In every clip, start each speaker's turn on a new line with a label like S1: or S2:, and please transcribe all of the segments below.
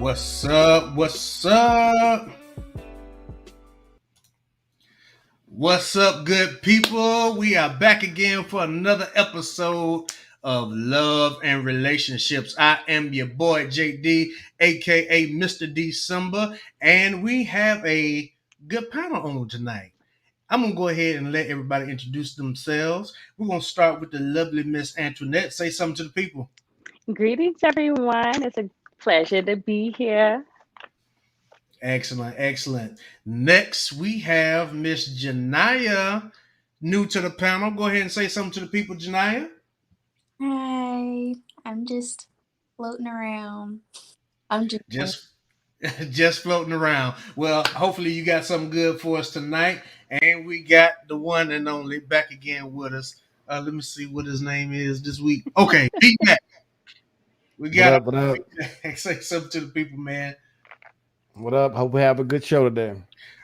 S1: What's up? What's up? What's up, good people? We are back again for another episode of love and relationships. I am your boy JD, aka Mr. December, and we have a good panel on tonight. I'm gonna go ahead and let everybody introduce themselves. We're gonna start with the lovely Miss Antoinette. Say something to the people.
S2: Greetings, everyone. It's a pleasure to be here.
S1: Excellent, excellent. Next, we have Miss Janaya, new to the panel. Go ahead and say something to the people, Janaya.
S3: Hi, I'm just floating around. I'm just
S1: Just just floating around. Well, hopefully you got something good for us tonight. And we got the one and only back again with us. Let me see what his name is this week. Okay, Pete Mac. We
S4: What
S1: got
S4: up? What up?
S1: say something to the people, man.
S4: What up? Hope we have a good show today.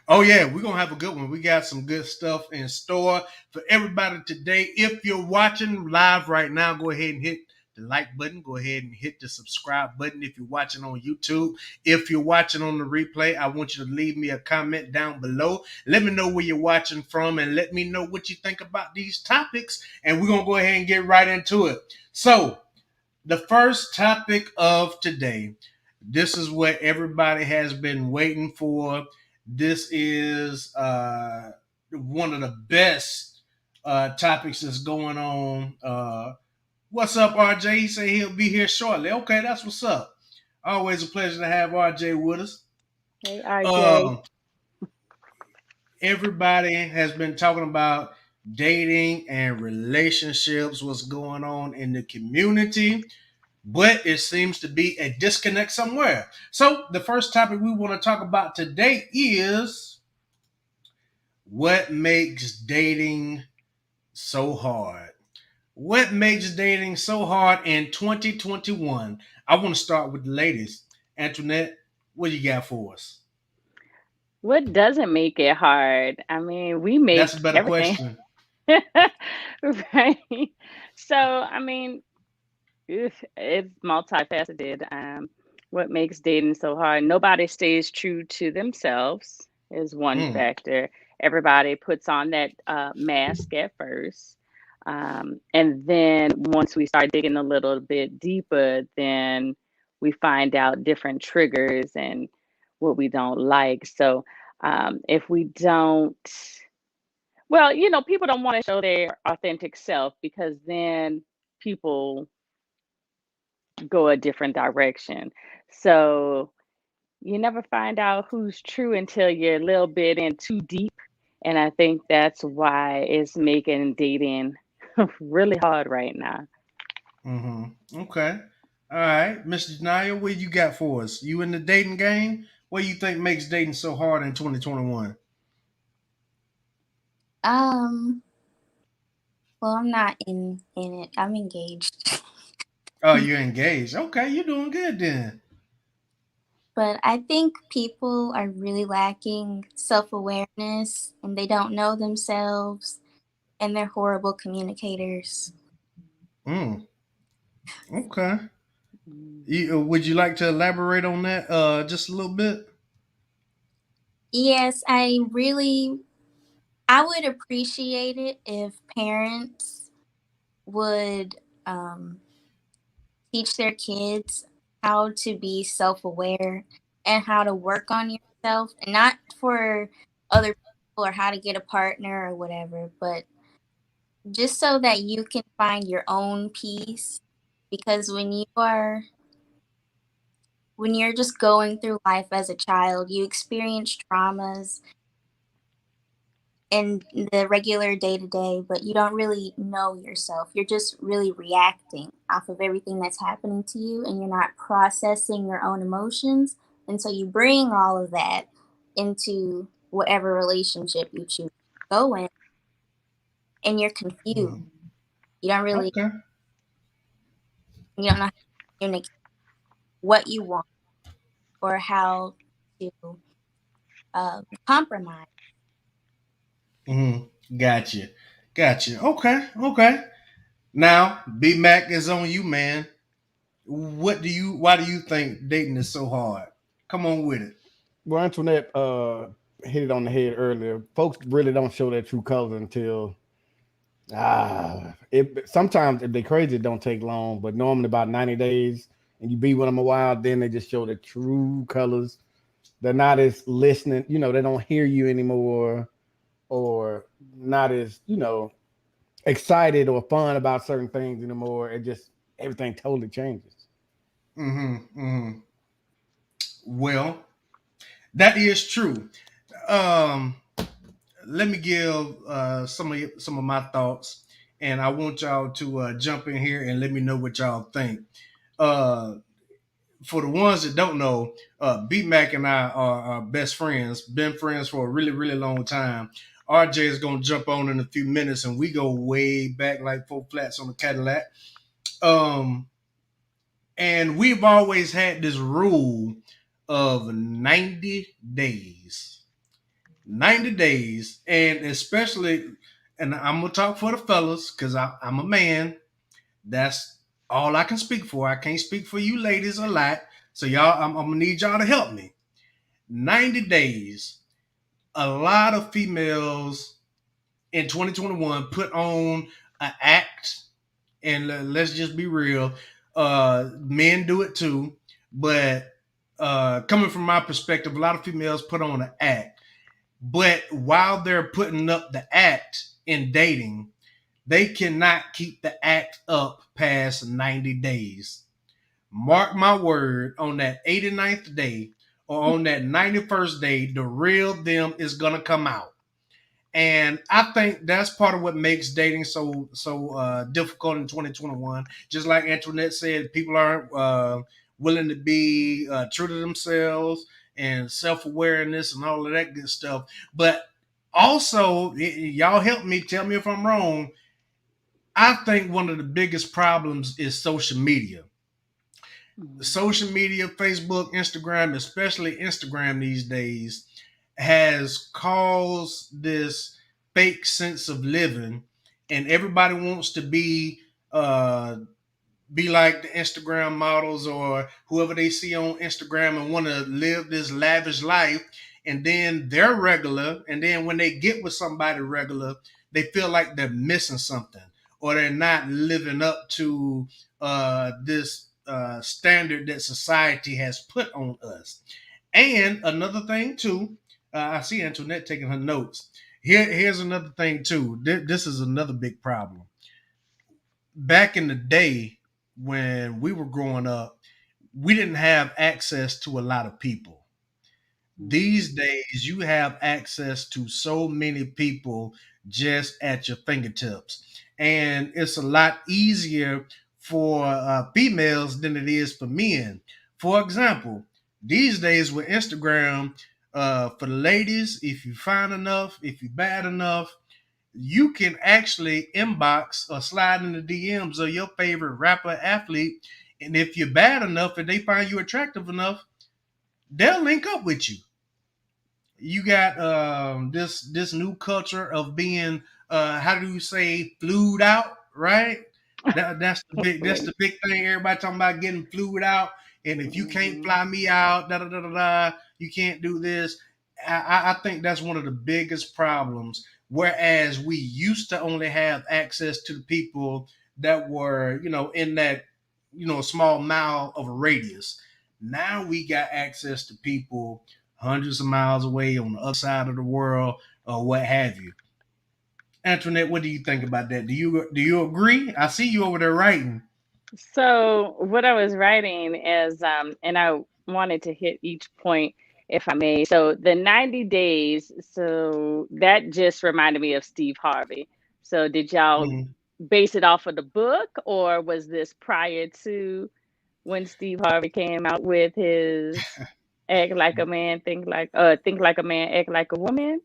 S1: Oh yeah, we're gonna have a good one. We got some good stuff in store for everybody today. If you're watching live right now, go ahead and hit the like button. Go ahead and hit the subscribe button if you're watching on YouTube. If you're watching on the replay, I want you to leave me a comment down below. Let me know where you're watching from and let me know what you think about these topics. And we're gonna go ahead and get right into it. So the first topic of today. This is what everybody has been waiting for. This is one of the best topics that's going on. What's up, RJ? He said he'll be here shortly. Okay, that's what's up. Always a pleasure to have RJ with us.
S2: Hey, RJ.
S1: Um, Everybody has been talking about dating and relationships, what's going on in the community, but it seems to be a disconnect somewhere. So, the first topic we want to talk about today is what makes dating so hard? What makes dating so hard in 2021? I want to start with the ladies. Antoinette, what you got for us?
S2: What doesn't make it hard? I mean, we
S1: That's
S2: make
S1: a better
S2: everything
S1: question.
S2: right. So, I mean, it's multifaceted. What makes dating so hard? Nobody stays true to themselves is one
S1: Mm,
S2: factor. Everybody puts on that mask at first. And then once we start digging a little bit deeper, then we find out different triggers and what we don't like. So if we don't, well, people don't want to show their authentic self because then people go a different direction. So you never find out who's true until you're a little bit in too deep. And I think that's why it's making dating really hard right now.
S1: mm-hmm. Okay. All right. Mr. Janaya, what you got for us? You in the dating game? What do you think makes dating so hard in 2021?
S3: um. Well, I'm not in it. I'm engaged,
S1: Oh, you're engaged. Okay, you're doing good then.
S3: but I think people are really lacking self-awareness, and they don't know themselves, and they're horrible communicators.
S1: Mm, okay.
S2: Mm.
S1: Would you like to elaborate on that just a little bit?
S3: Yes, I would appreciate it if parents would um, teach their kids how to be self aware and how to work on yourself, and not for other people or how to get a partner or whatever, but just so that you can find your own peace. Because when you're just going through life as a child, you experience traumas in the regular day to day, but you don't really know yourself. You're just really reacting off of everything that's happening to you, and you're not processing your own emotions. And so you bring all of that into whatever relationship you choose to go in, and you're confused.
S1: Mm,
S3: You don't really,
S1: okay.
S3: you don't know how to communicate what you want or how to compromise.
S1: Mm, gotcha. Gotcha. Okay. Okay. Now, B Mac is on you, man. Why do you think dating is so hard? Come on with it.
S4: Well, Antoinette hit it on the head earlier. Folks really don't show their true colors until It sometimes if they crazy, it don't take long, but normally about 90 days, and you be with them a while, then they just show the true colors. They're not as listening, they don't hear you anymore, or not as, excited or fun about certain things anymore. It just everything totally changes.
S1: Mm-hmm. Well, that is true. Um, Let me give some of my thoughts, and I want y'all to jump in here and let me know what y'all think. Uh, for the ones that don't know, B Mac and I are best friends. Been friends for a really, really long time. RJ is gonna jump on in a few minutes, and we go way back, like four flats on the Cadillac. Um, and we've always had this rule of 90 days. 90 days, and especially, and I'm gonna talk for the fellas because I'm a man. That's all I can speak for. I can't speak for you ladies a lot. So y'all, I'm gonna need y'all to help me. 90 days. A lot of females in 2021 put on an act, and let's just be real. Men do it too, but coming from my perspective, a lot of females put on an act. But while they're putting up the act in dating, they cannot keep the act up past 90 days. Mark my word, on that 89th day or on that 91st day, the real them is going to come out. And I think that's part of what makes dating so difficult in 2021. Just like Antoinette said, people aren't willing to be true to themselves and self awareness and all of that good stuff. But also, y'all help me. Tell me if I'm wrong. I think one of the biggest problems is social media. Social media, Facebook, Instagram, especially Instagram these days, has caused this fake sense of living, and everybody wants to be like the Instagram models or whoever they see on Instagram and want to live this lavish life. And then they're regular. And then when they get with somebody regular, they feel like they're missing something or they're not living up to this standard that society has put on us. And another thing, too, I see Antoinette taking her notes. Here's another thing, too. This is another big problem. Back in the day, when we were growing up, we didn't have access to a lot of people. These days, you have access to so many people just at your fingertips. And it's a lot easier for females than it is for men. For example, these days with Instagram, for the ladies, if you fine enough, if you bad enough, you can actually inbox or slide in the DMs of your favorite rapper athlete. And if you're bad enough and they find you attractive enough, they'll link up with you. You got this new culture of being how do you say flued out, right? That's the big thing. Everybody talking about getting flued out, and if you can't
S2: Mhm.
S1: fly me out, da da da da da, you can't do this. I think that's one of the biggest problems. Whereas we used to only have access to the people that were, in that, small mile of a radius. Now we got access to people hundreds of miles away on the other side of the world or what have you. Antoinette, what do you think about that? Do you agree? I see you over there writing.
S2: So what I was writing is, and I wanted to hit each point if I may. So the 90 days, so that just reminded me of Steve Harvey. So did y'all
S1: Mhm.
S2: base it off of the book, or was this prior to when Steve Harvey came out with his act like a man, think like a man, act like a woman?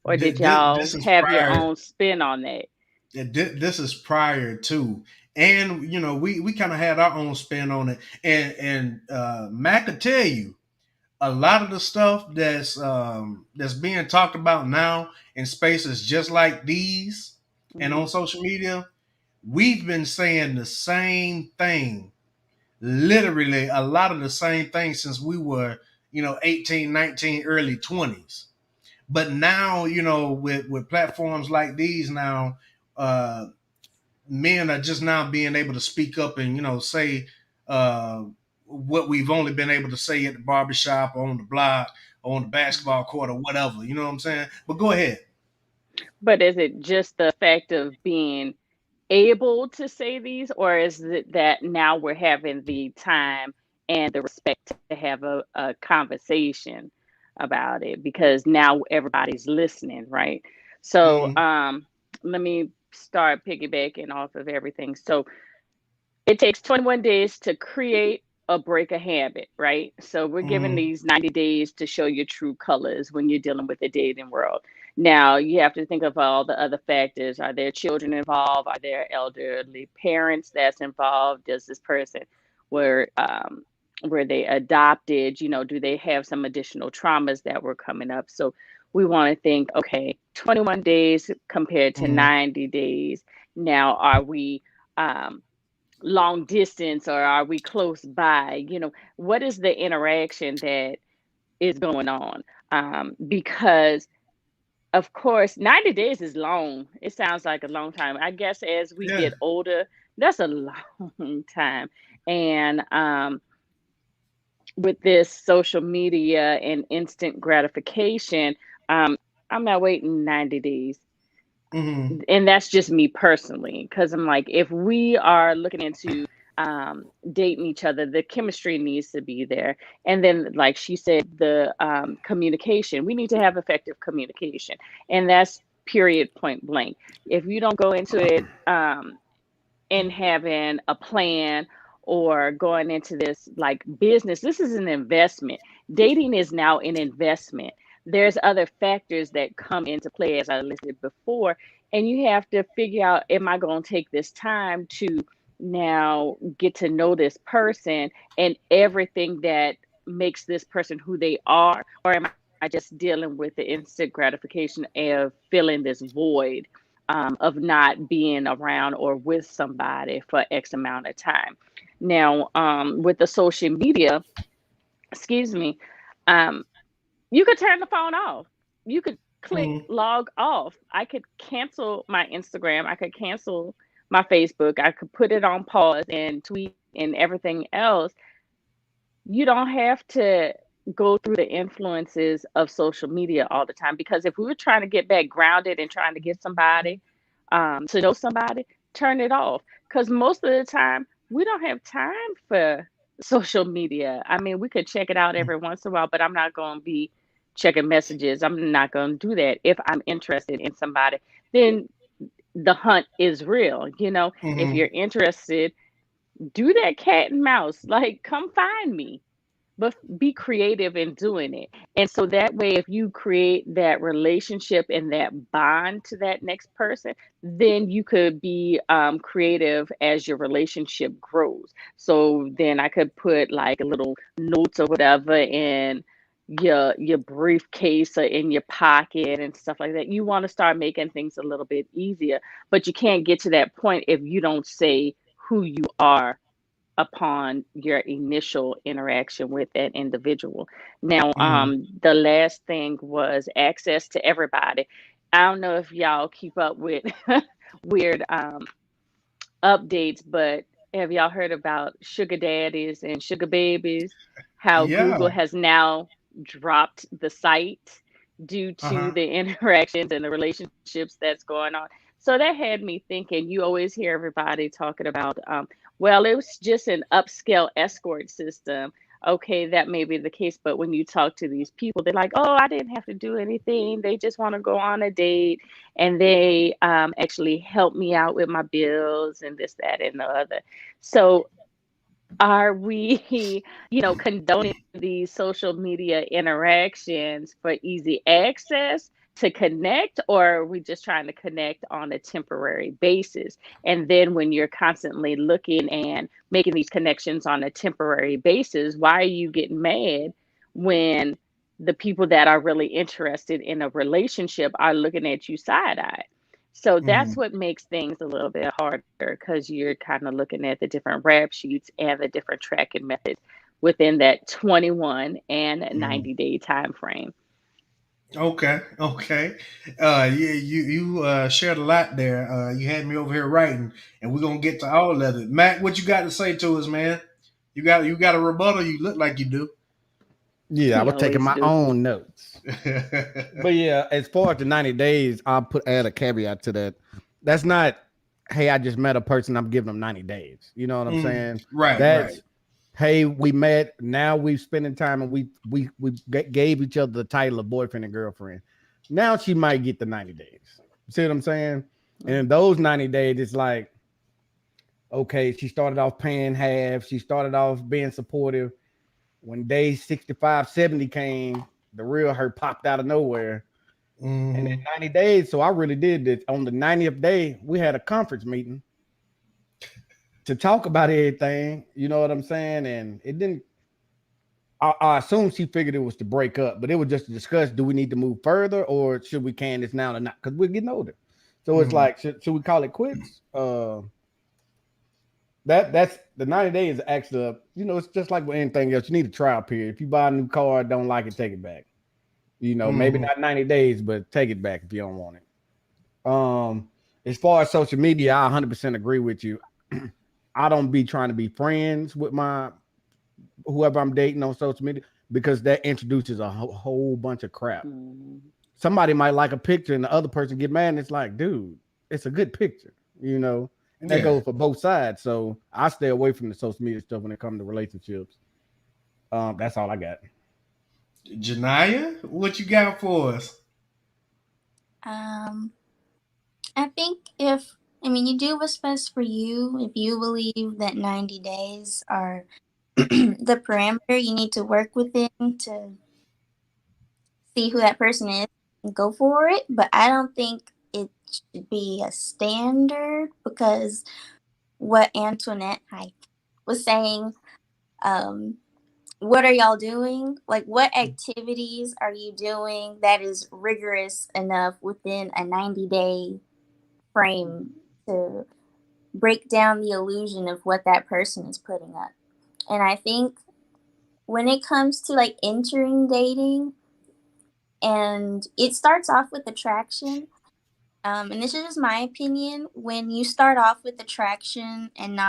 S2: Or did y'all
S1: This is
S2: have your
S1: prior.
S2: own spin on that?
S1: This is prior to, and we kind of had our own spin on it. And Mac could tell you a lot of the stuff that's being talked about now in spaces just like these and on
S2: Mhm.
S1: social media. We've been saying the same thing, literally a lot of the same things since we were 18, 19, early 20s. But now, with platforms like these now, men are just now being able to speak up and say uh, what we've only been able to say at the barbershop or on the block or on the basketball court or whatever. You know what I'm saying? But go ahead.
S2: But is it just the fact of being able to say these, or is it that now we're having the time and the respect to have a conversation about it because now everybody's listening, right? So
S1: Mm-hmm.
S2: let me start piggybacking off of everything. So it takes 21 days to create or break a habit, right? So we're given
S1: Mm-hmm.
S2: these 90 days to show your true colors when you're dealing with the dating world. Now, you have to think of all the other factors. Are there children involved? Are there elderly parents that's involved? Does this person were they adopted? You know, do they have some additional traumas that were coming up? So we want to think, okay, 21 days compared to
S1: Mm-hmm.
S2: 90 days. Now, are we um, long distance or are we close by? You know, what is the interaction that is going on? Because of course 90 days is long. It sounds like a long time. I guess as we
S1: Yeah.
S2: get older, that's a long time. And with this social media and instant gratification, um, I'm not waiting 90 days.
S1: Mm-hmm.
S2: And that's just me personally, because I'm like, if we are looking into dating each other, the chemistry needs to be there. And then, like she said, the communication, we need to have effective communication. And that's period, point blank. If you don't go into it and having a plan or going into this like business, this is an investment. Dating is now an investment. There's other factors that come into play, as I listed before, and you have to figure out, am I going to take this time to now get to know this person and everything that makes this person who they are, or am I just dealing with the instant gratification of filling this void of not being around or with somebody for X amount of time. Now, with the social media, excuse me, um, you could turn the phone off. You could click
S1: Mm-hmm.
S2: log off. I could cancel my Instagram. I could cancel my Facebook. I could put it on pause and tweet and everything else. You don't have to go through the influences of social media all the time, because if we were trying to get back grounded and trying to get somebody to know somebody, turn it off, because most of the time we don't have time for social media. I mean, we could check it out every once in a while, but I'm not going to be checking messages. I'm not going to do that. If I'm interested in somebody, then the hunt is real. You know, if
S1: Mm-hmm.
S2: you're interested, do that cat and mouse, like come find me, but be creative in doing it. And so that way, if you create that relationship and that bond to that next person, then you could be creative as your relationship grows. So then I could put like a little notes or whatever in your briefcase or in your pocket and stuff like that. You want to start making things a little bit easier, but you can't get to that point if you don't say who you are upon your initial interaction with that individual. Now,
S1: Mm-hmm.
S2: the last thing was access to everybody. I don't know if y'all keep up with weird updates, but have y'all heard about sugar daddies and sugar babies? How
S1: Yeah.
S2: Google has now dropped the site due to
S1: Uh-huh.
S2: the interactions and the relationships that's going on. So that had me thinking. You always hear everybody talking about, well, it was just an upscale escort system. Okay, that may be the case, but when you talk to these people, they're like, oh, I didn't have to do anything. They just want to go on a date, and they actually help me out with my bills and this, that, and the other. So are we, condoning these social media interactions for easy access to connect, or are we just trying to connect on a temporary basis? And then when you're constantly looking and making these connections on a temporary basis, why are you getting mad when the people that are really interested in a relationship are looking at you side eye? So that's
S1: Mm-hmm.
S2: what makes things a little bit harder, because you're kind of looking at the different rap sheets and the different tracking methods within that 21 and
S1: Mm-hmm.
S2: 90-day time frame.
S1: Okay, okay. Yeah, you shared a lot there. You had me over here writing, and we're gonna get to all of it. Matt, what you got to say to us, man? You got a rebuttal? You look like you do.
S4: Yeah, I
S2: He
S4: was taking
S2: always
S4: my
S2: do.
S4: own notes. But yeah, as far as the 90 days, I'll add a caveat to that. That's not, hey, I just met a person, I'm giving them 90 days. You know what I'm
S1: Mm,
S4: saying?
S1: right, right.
S4: That's, hey, we met, now we spending time and gave each other the title of boyfriend and girlfriend. Now she might get the 90 days. See what I'm saying? And in
S2: Mhm.
S4: those 90 days, it's like, okay, she started off paying half, she started off being supportive. When day 65, 70 came, the real her popped out of nowhere. And in
S1: Hmm.
S4: 90 days, so I really did this. On the 90th day, we had a conference meeting to talk about everything. You know what I'm saying? And it didn't, I assume she figured it was to break up, but it was just to discuss, do we need to move further or should we can this now or not? Because we're getting older. So it's
S1: Hmm.
S4: like, should we call it quits? That's the 90 days is actually, it's just like with anything else. You need a trial period. If you buy a new car, don't like it, take it back. Maybe
S1: Hmm.
S4: not 90 days, but take it back if you don't want it. As far as social media, I 100% agree with you. I don't be trying to be friends with my whoever I'm dating on social media because that introduces a whole bunch of crap.
S2: Mhm.
S4: Somebody might like a picture and the other person get mad and it's like, dude, it's a good picture, and that
S1: Yeah.
S4: goes for both sides. So I stay away from the social media stuff when it comes to relationships. That's all I got.
S1: Janaya, what you got for us?
S3: Um, I think if I mean you do what's best for you. If you believe that 90 days are the parameter you need to work within to see who that person is and go for it. But I don't think it should be a standard because what Antoinette was saying, um, what are y'all doing? Like, what activities are you doing that is rigorous enough within a 90-day frame to break down the illusion of what that person is putting up? And I think when it comes to like entering dating, and it starts off with attraction. And this is just my opinion. When you start off with attraction and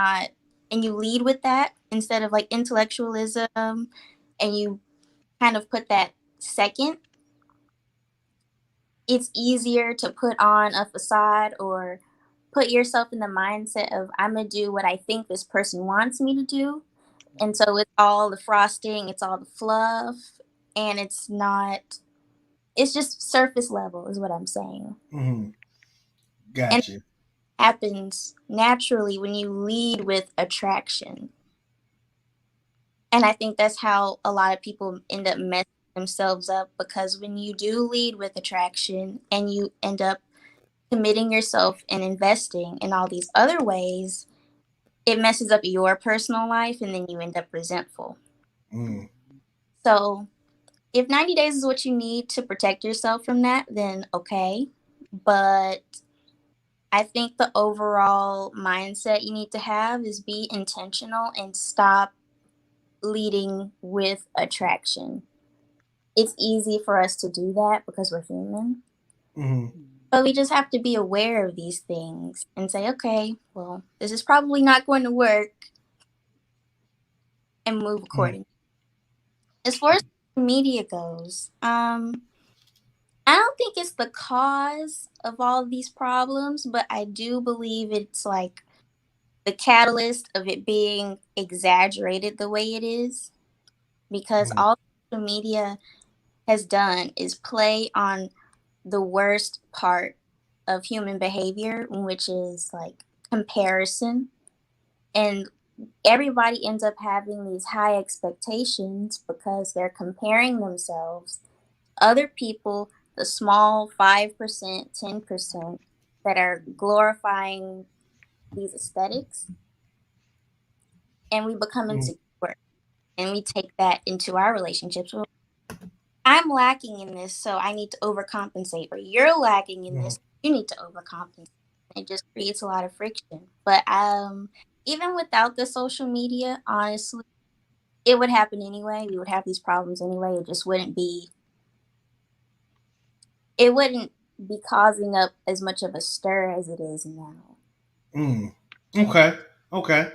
S3: you lead with that instead of like intellectualism, and you kind of put that second, it's easier to put on a facade or put yourself in the mindset of, I'm going to do what I think this person wants me to do. And so it's all the frosting, it's all the fluff, and it's just surface level, is what I'm saying.
S1: Hmm.
S3: And
S1: Gotcha.
S3: happens naturally when you lead with attraction. And I think that's how a lot of people end up messing themselves up because when you do lead with attraction and you end up committing yourself and investing in all these other ways, it messes up your personal life and then you end up resentful.
S1: Mm.
S3: So, if 90 days is what you need to protect yourself from that, then okay. But I think the overall mindset you need to have is be intentional and stop leading with attraction. It's easy for us to do that because we're human,
S1: Hmm.
S3: but we just have to be aware of these things and say, okay, well, this is probably not going to work and move
S1: Hmm.
S3: accordingly. As far as media goes, I don't think it's the cause of all of these problems, but I do believe it's like the catalyst of it being exaggerated the way it is because
S1: Hmm.
S3: all social media has done is play on the worst part of human behavior, which is like comparison. And everybody ends up having these high expectations because they're comparing themselves to other people, the small 5%, 10% that are glorifying these aesthetics. And we become
S1: Hmm.
S3: insecure and we take that into our relationships. Well, I'm lacking in this, so I need to overcompensate, or you're lacking in
S1: Hmm.
S3: this, you need to overcompensate. It just creates a lot of friction. But even without the social media, honestly, it would happen anyway. We would have these problems anyway. It just wouldn't be it wouldn't be causing up as much of a stir as it is now.
S1: Okay. Okay.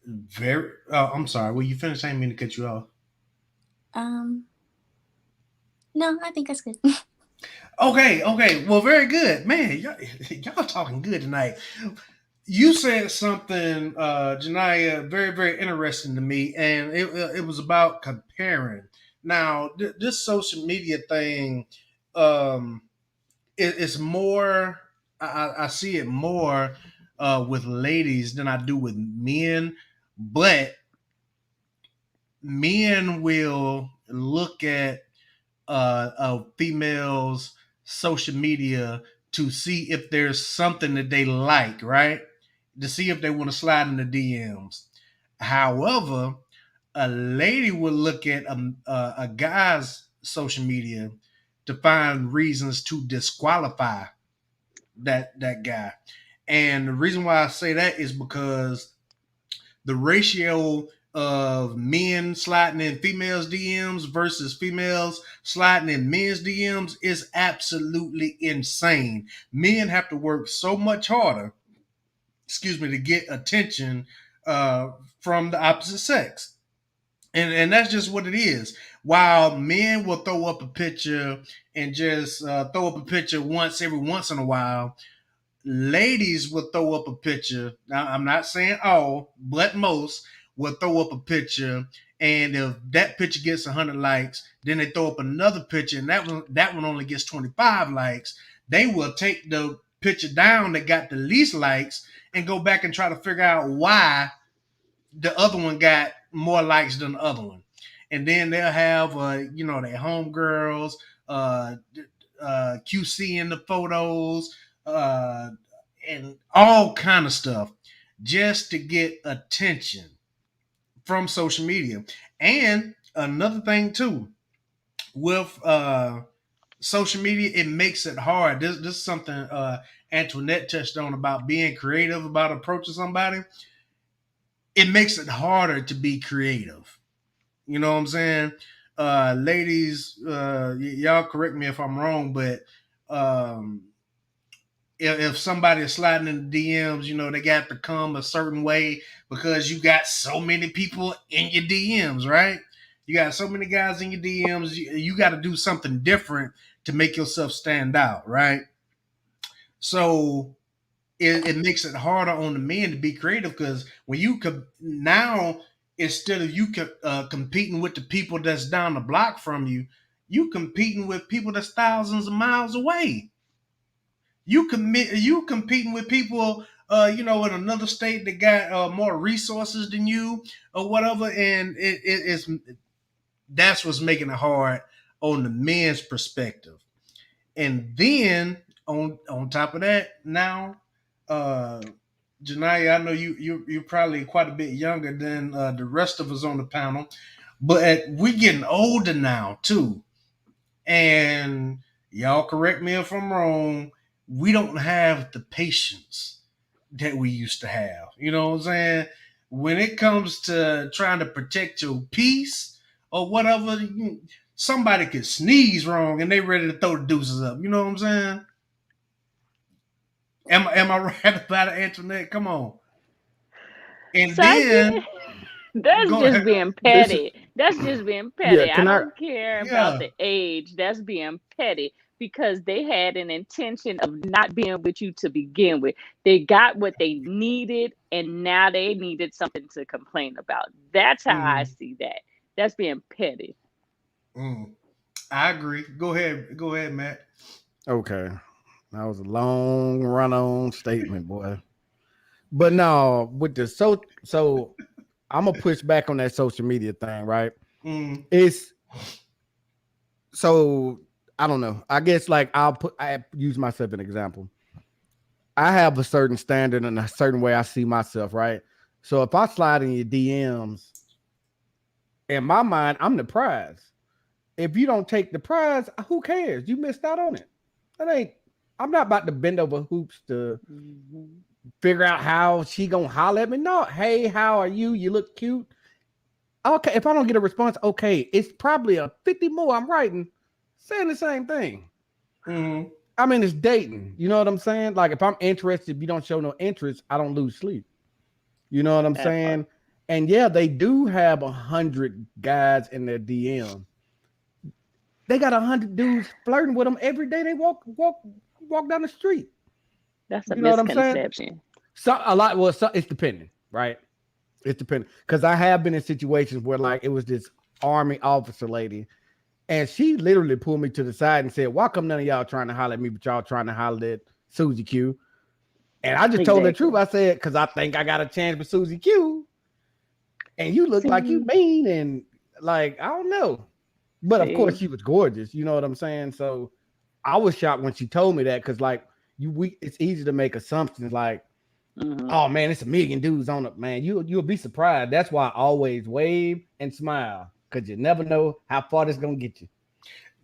S1: Very. I'm sorry. Well, you finished. I didn't mean to cut you off.
S3: No, I think that's good.
S1: Okay. Okay. Well, very good, man. Y'all talking good tonight. You said something, Janaya, very, very interesting to me, and it was about comparing. Now, this social media thing, um, it's more. I see it more with ladies than I do with men, but men will look at a female's social media to see if there's something that they like, right? To see if they want to slide in the DMs. However, a lady will look at a guy's social media to find reasons to disqualify that guy. And the reason why I say that is because the ratio of men sliding in females DMs versus females sliding in men's DMs is absolutely insane. Men have to work so much harder, to get attention from the opposite sex. And that's just what it is. While men will throw up a picture and just throw up a picture every once in a while, ladies will throw up a picture. Now, I'm not saying all, but most will throw up a picture, and if that picture gets 100 likes, then they throw up another picture, and that one only gets 25 likes. They will take the picture down that got the least likes and go back and try to figure out why the other one got more likes than the other one. And then they'll have their homegirls, QC in the photos, and all kind of stuff just to get attention from social media. And another thing too, with social media, it makes it hard. This is something Antoinette touched on about being creative, about approaching somebody. It makes it harder to be creative. You know what I'm saying? Ladies, y'all correct me if I'm wrong, but if somebody is sliding in the DMs, they got to come a certain way because you got so many people in your DMs, right? You got so many guys in your DMs. You got to do something different to make yourself stand out, right? So it makes it harder on the men to be creative because when you now, instead of you competing with the people that's down the block from you, you competing with people that's thousands of miles away. You competing with people, in another state that got more resources than you or whatever, and it's that's what's making it hard on the men's perspective. And then on top of that, now, Janaya, I know you're probably quite a bit younger than the rest of us on the panel, but we're getting older now too, and y'all correct me if I'm wrong. We don't have the patience that we used to have. You know what I'm saying? When it comes to trying to protect your peace or whatever, somebody could sneeze wrong and they ready to throw the deuces up. You know what I'm saying? Am I right about it, Antoinette? Come on. And
S2: So
S1: then
S2: that's
S1: go
S2: just
S1: ahead.
S2: being petty. That's just being
S4: Yeah,
S2: petty. I
S4: can I?
S2: don't care about
S1: Yeah.
S2: the age. That's being petty because they had an intention of not being with you to begin with. They got what they needed, and now they needed something to complain about. That's how I
S1: Mm,
S2: see that. That's being petty.
S1: mm. I agree. Go ahead, Matt.
S4: Okay, that was a long run-on statement, boy. But no, with the so I'm gonna push back on that social media thing, right?
S1: Mm,
S4: It's so I don't know. I guess like I use myself as an example. I have a certain standard and a certain way I see myself, right? So if I slide in your DMs, in my mind, I'm the prize. If you don't take the prize, who cares? You missed out on it. That ain't. I'm not about to bend over hoops to
S2: Mhm.
S4: figure out how she gonna holler at me. No, hey, how are you? You look cute. Okay, if I don't get a response, okay, it's probably a 50 more I'm writing saying the same thing.
S1: Mhm.
S4: I mean, it's dating. You know what I'm saying? Like, if I'm interested, if you don't show no interest, I don't lose sleep. You know what I'm
S2: That part.
S4: saying? And yeah, they do have 100 guys in their DM. They got 100 dudes flirting with them every day. They walk down the street.
S2: That's a
S4: You know what I'm saying?
S2: misconception.
S4: So a lot. Well, so, it's depending, right? It's depending because I have been in situations where like it was this army officer lady, and she literally pulled me to the side and said, "Why come none of y'all trying to holler at me, but y'all trying to holler at Susie Q?" And I just told her the truth.
S2: Exactly.
S4: I said, "Because I think I got a chance with Susie Q, and you look like you
S2: See,
S4: mean, and like I don't know." But of course,
S2: see.
S4: she was gorgeous. You know what I'm saying? So I was shocked when she told me that because like it's easy to make assumptions like,
S2: Hmm.
S4: oh man, it's a million dudes on it, man. You'll be surprised. That's why I always wave and smile because you never know how far this gonna get you.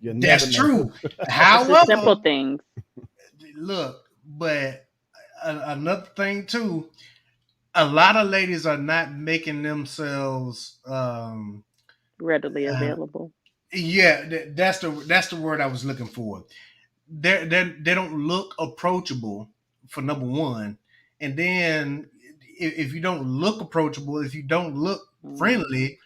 S4: You'll never
S1: That's
S4: know.
S1: true.
S2: It's the simple
S1: However,
S2: things.
S1: look, but another thing too, a lot of ladies are not making themselves.
S2: Readily
S1: Uh,
S2: available.
S1: yeah, that's the word I was looking for. They don't look approachable for number one, and then if you don't look approachable, if you don't look
S2: Hmm.
S1: friendly,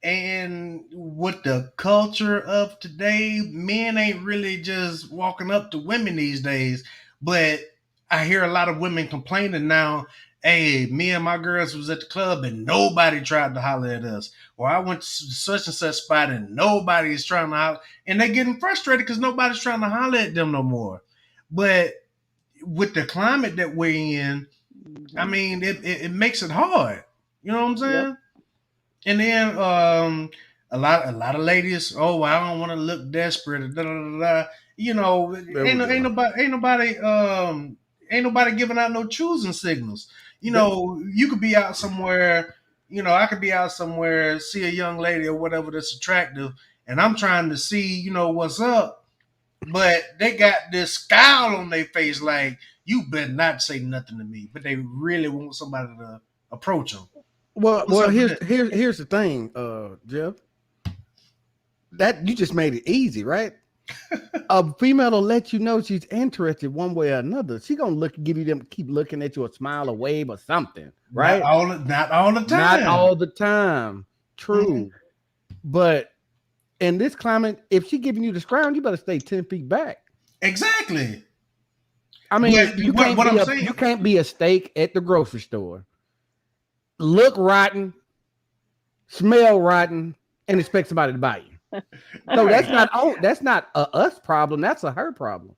S1: and with the culture of today, men ain't really just walking up to women these days. But I hear a lot of women complaining now. Hey, me and my girls was at the club and nobody tried to holler at us. Or I went to such and such spot and nobody's trying to holler. And they're getting frustrated because nobody's trying to holler at them no more. But with the climate that we're in, I
S2: Hmm.
S1: mean, it makes it hard. You know what I'm
S2: Yep.
S1: saying? And then a lot of ladies, oh, well, I don't want to look desperate. Da, da, da, da. You know,
S4: There we go.
S1: ain't nobody giving out no choosing signals. You
S4: That-
S1: know, you could be out somewhere. You know, I could be out somewhere, see a young lady or whatever that's attractive, and I'm trying to see, what's up. But they got this scowl on their face, like you better not say nothing to me. But they really want somebody to approach them.
S4: well,
S1: What's
S4: well,
S1: up with
S4: here's
S1: that?
S4: here's here's the thing, Jeff. That you just made it easy, right? A female will let you know she's interested one way or another. She gonna give you them, keep looking at you, a smile, a wave, or something,
S1: Not
S4: right?
S1: all, not all the
S4: Not
S1: time.
S4: all the time.
S1: Mhm.
S4: True. But in this climate, if she giving you the scround, you better stay 10 feet back.
S1: Exactly.
S4: I mean,
S1: But what I'm saying,
S4: you can't be a steak at the grocery store, look rotten, smell rotten, and expect somebody to buy you. So
S1: right?
S4: that's not a us problem. That's a her problem.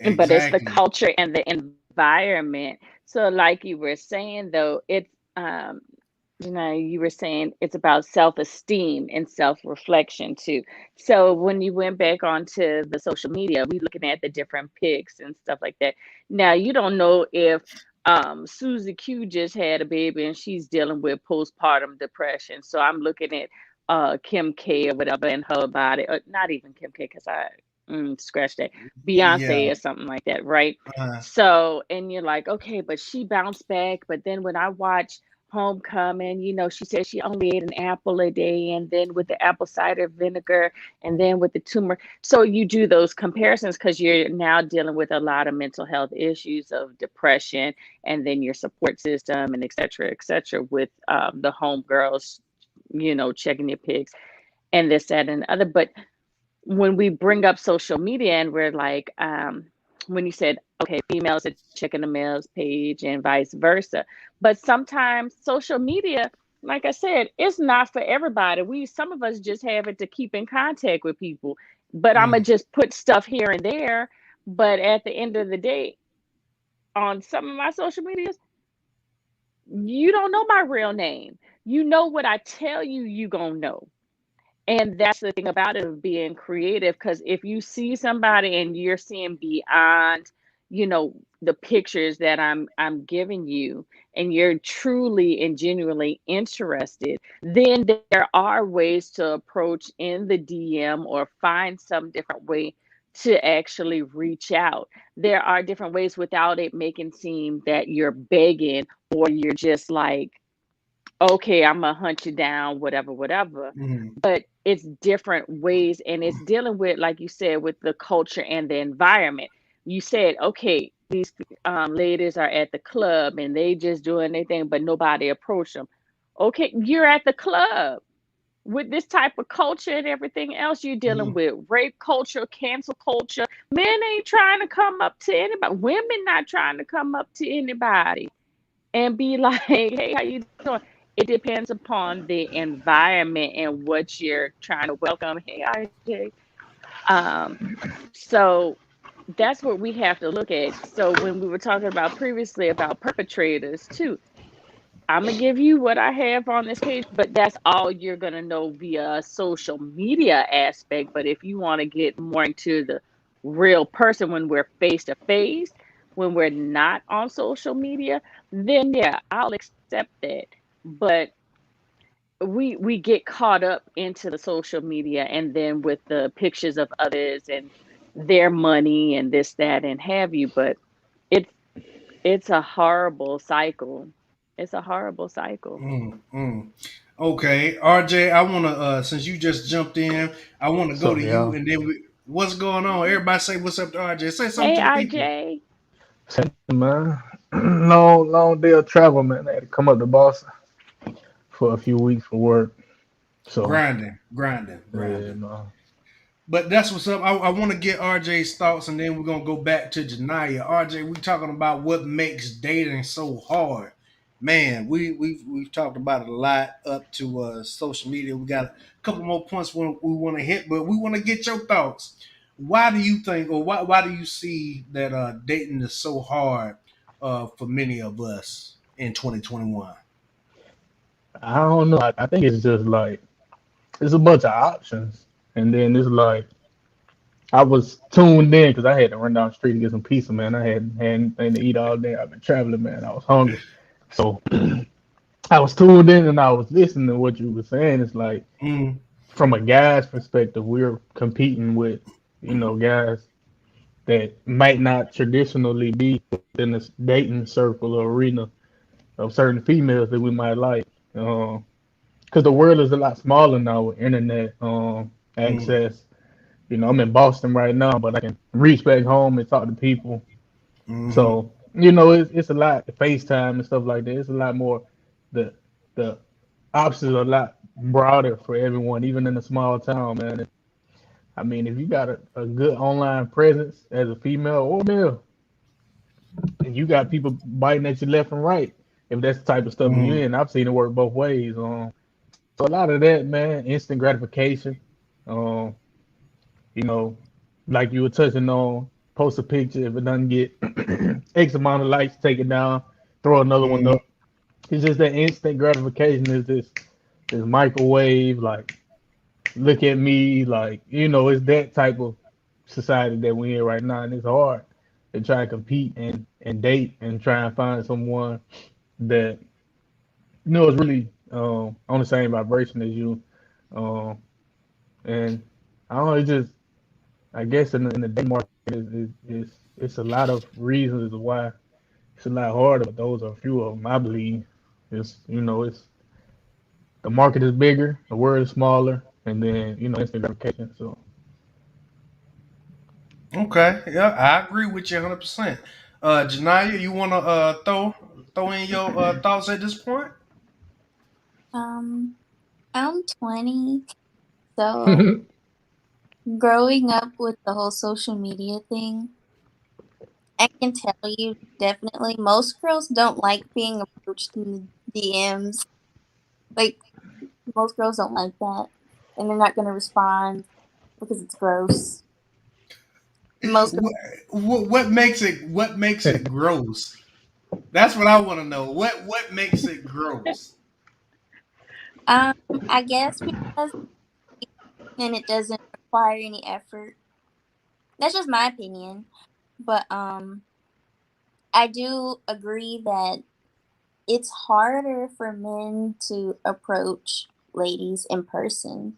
S2: But it's the
S1: Exactly.
S2: culture and the environment. So, like you were saying, though, it's um, you were saying it's about self-esteem and self-reflection too. So when you went back onto the social media, we looking at the different pics and stuff like that. Now you don't know if Susie Q just had a baby and she's dealing with postpartum depression. So I'm looking at Kim K or whatever and her body, or not even Kim K because I scratch that,
S1: Yeah.
S2: Beyonce or something like that, right?
S1: Uh,
S2: So and you're like, okay, but she bounced back. But then when I watch Homecoming, she said she only ate an apple a day, and then with the apple cider vinegar, and then with the tumor. So you do those comparisons because you're now dealing with a lot of mental health issues of depression, and then your support system, and et cetera, with the homegirls, checking your pics and this, that, and the other. But when we bring up social media and we're like, when you said, okay, females are checking the males page and vice versa. But sometimes social media, like I said, it's not for everybody. Some of us just have it to keep in contact with people. But I'm
S1: mm,
S2: gonna just put stuff here and there. But at the end of the day, on some of my social medias, you don't know my real name. You know what I tell you, you gonna know. And that's the thing about it of being creative, because if you see somebody and you're seeing beyond, the pictures that I'm giving you, and you're truly and genuinely interested, then there are ways to approach in the DM or find some different way to actually reach out. There are different ways without it making seem that you're begging or you're just like okay, I'm gonna hunt you down, whatever, whatever.
S1: Mm,
S2: But it's different ways, and it's dealing with, like you said, with the culture and the environment. You said, okay, these ladies are at the club and they just doing their thing, but nobody approach them. Okay, you're at the club with this type of culture and everything else. You're dealing
S1: mm,
S2: with rape culture, cancel culture. Men ain't trying to come up to anybody. Women not trying to come up to anybody and be like, hey, how you doing? It depends upon the environment and what you're trying to welcome. Hey, RJ. Um, so that's what we have to look at. So when we were talking about previously about perpetrators too, I'm gonna give you what I have on this page, but that's all you're gonna know via social media aspect. But if you want to get more into the real person when we're face to face, when we're not on social media, then yeah, I'll accept that. But we get caught up into the social media and then with the pictures of others and their money and this, that, and have you. But it's it's a horrible cycle. It's a horrible cycle.
S1: mm. Okay, RJ, I want to since you just jumped in, I want to go
S5: So
S1: to you,
S5: yeah,
S1: and then what's going on? Everybody say what's up to RJ. Say something
S2: Hey,
S1: to the people.
S2: RJ.
S5: man, long day of travel, man. I had to come up to Boston for a few weeks for work. So
S1: Grinding, grinding,
S5: yeah,
S1: grinding.
S5: man.
S1: But that's what's up. I want to get RJ's thoughts, and then we're gonna go back to Janaya. RJ, we talking about what makes dating so hard. Man, we've talked about it a lot up to social media. We got a couple more points we want to hit, but we want to get your thoughts. Why do you think, or why do you see that dating is so hard for many of us in 2021?
S5: I don't know. I think it's just like it's a bunch of options, and then it's like I was tuned in because I had to run down the street to get some pizza, man. I hadn't had anything to eat all day. I've been traveling, man. I was hungry, so I was tuned in and I was listening to what you were saying. It's like
S1: Mm,
S5: from a guy's perspective, we're competing with, guys that might not traditionally be in this dating circle or arena of certain females that we might like. Because the world is a lot smaller now with internet
S1: mm,
S5: access. I'm in Boston right now, but I can reach back home and talk to people.
S1: mm-hmm,
S5: So, it's a lot, FaceTime and stuff like that. It's a lot more, the the options are a lot broader for everyone, even in a small town, man. I mean, if you got a good online presence as a female or male, and you got people biting at you left and right, if that's the type of stuff you
S1: mm,
S5: in, I've seen it work both ways. So a lot of that, man, instant gratification. Um, you know, like you were touching on, post a picture if it doesn't get X amount of likes, take it down, throw another one
S1: mm,
S5: up. It's just that instant gratification is this microwave, like look at me, like it's that type of society that we're in right now, and it's hard to try and compete and date and try and find someone that is really on the same vibration as you. Um, and I don't know, it's just I guess in the day market is it's a lot of reasons why it's a lot harder, but those are a few of them. I believe it's the market is bigger, the world is smaller, and then instant gratification. So
S1: Okay, yeah, I agree with you 100%. Janaya, you want to throw in your thoughts at this point?
S3: Um, I'm 20, so growing up with the whole social media thing, I can tell you definitely most girls don't like being approached in the DMs. Like, most girls don't like that, and they're not going to respond because it's gross. Most girls,
S1: What makes it gross? That's what I want to know. What makes it gross?
S3: I guess because and it doesn't require any effort. That's just my opinion, but I do agree that it's harder for men to approach ladies in person.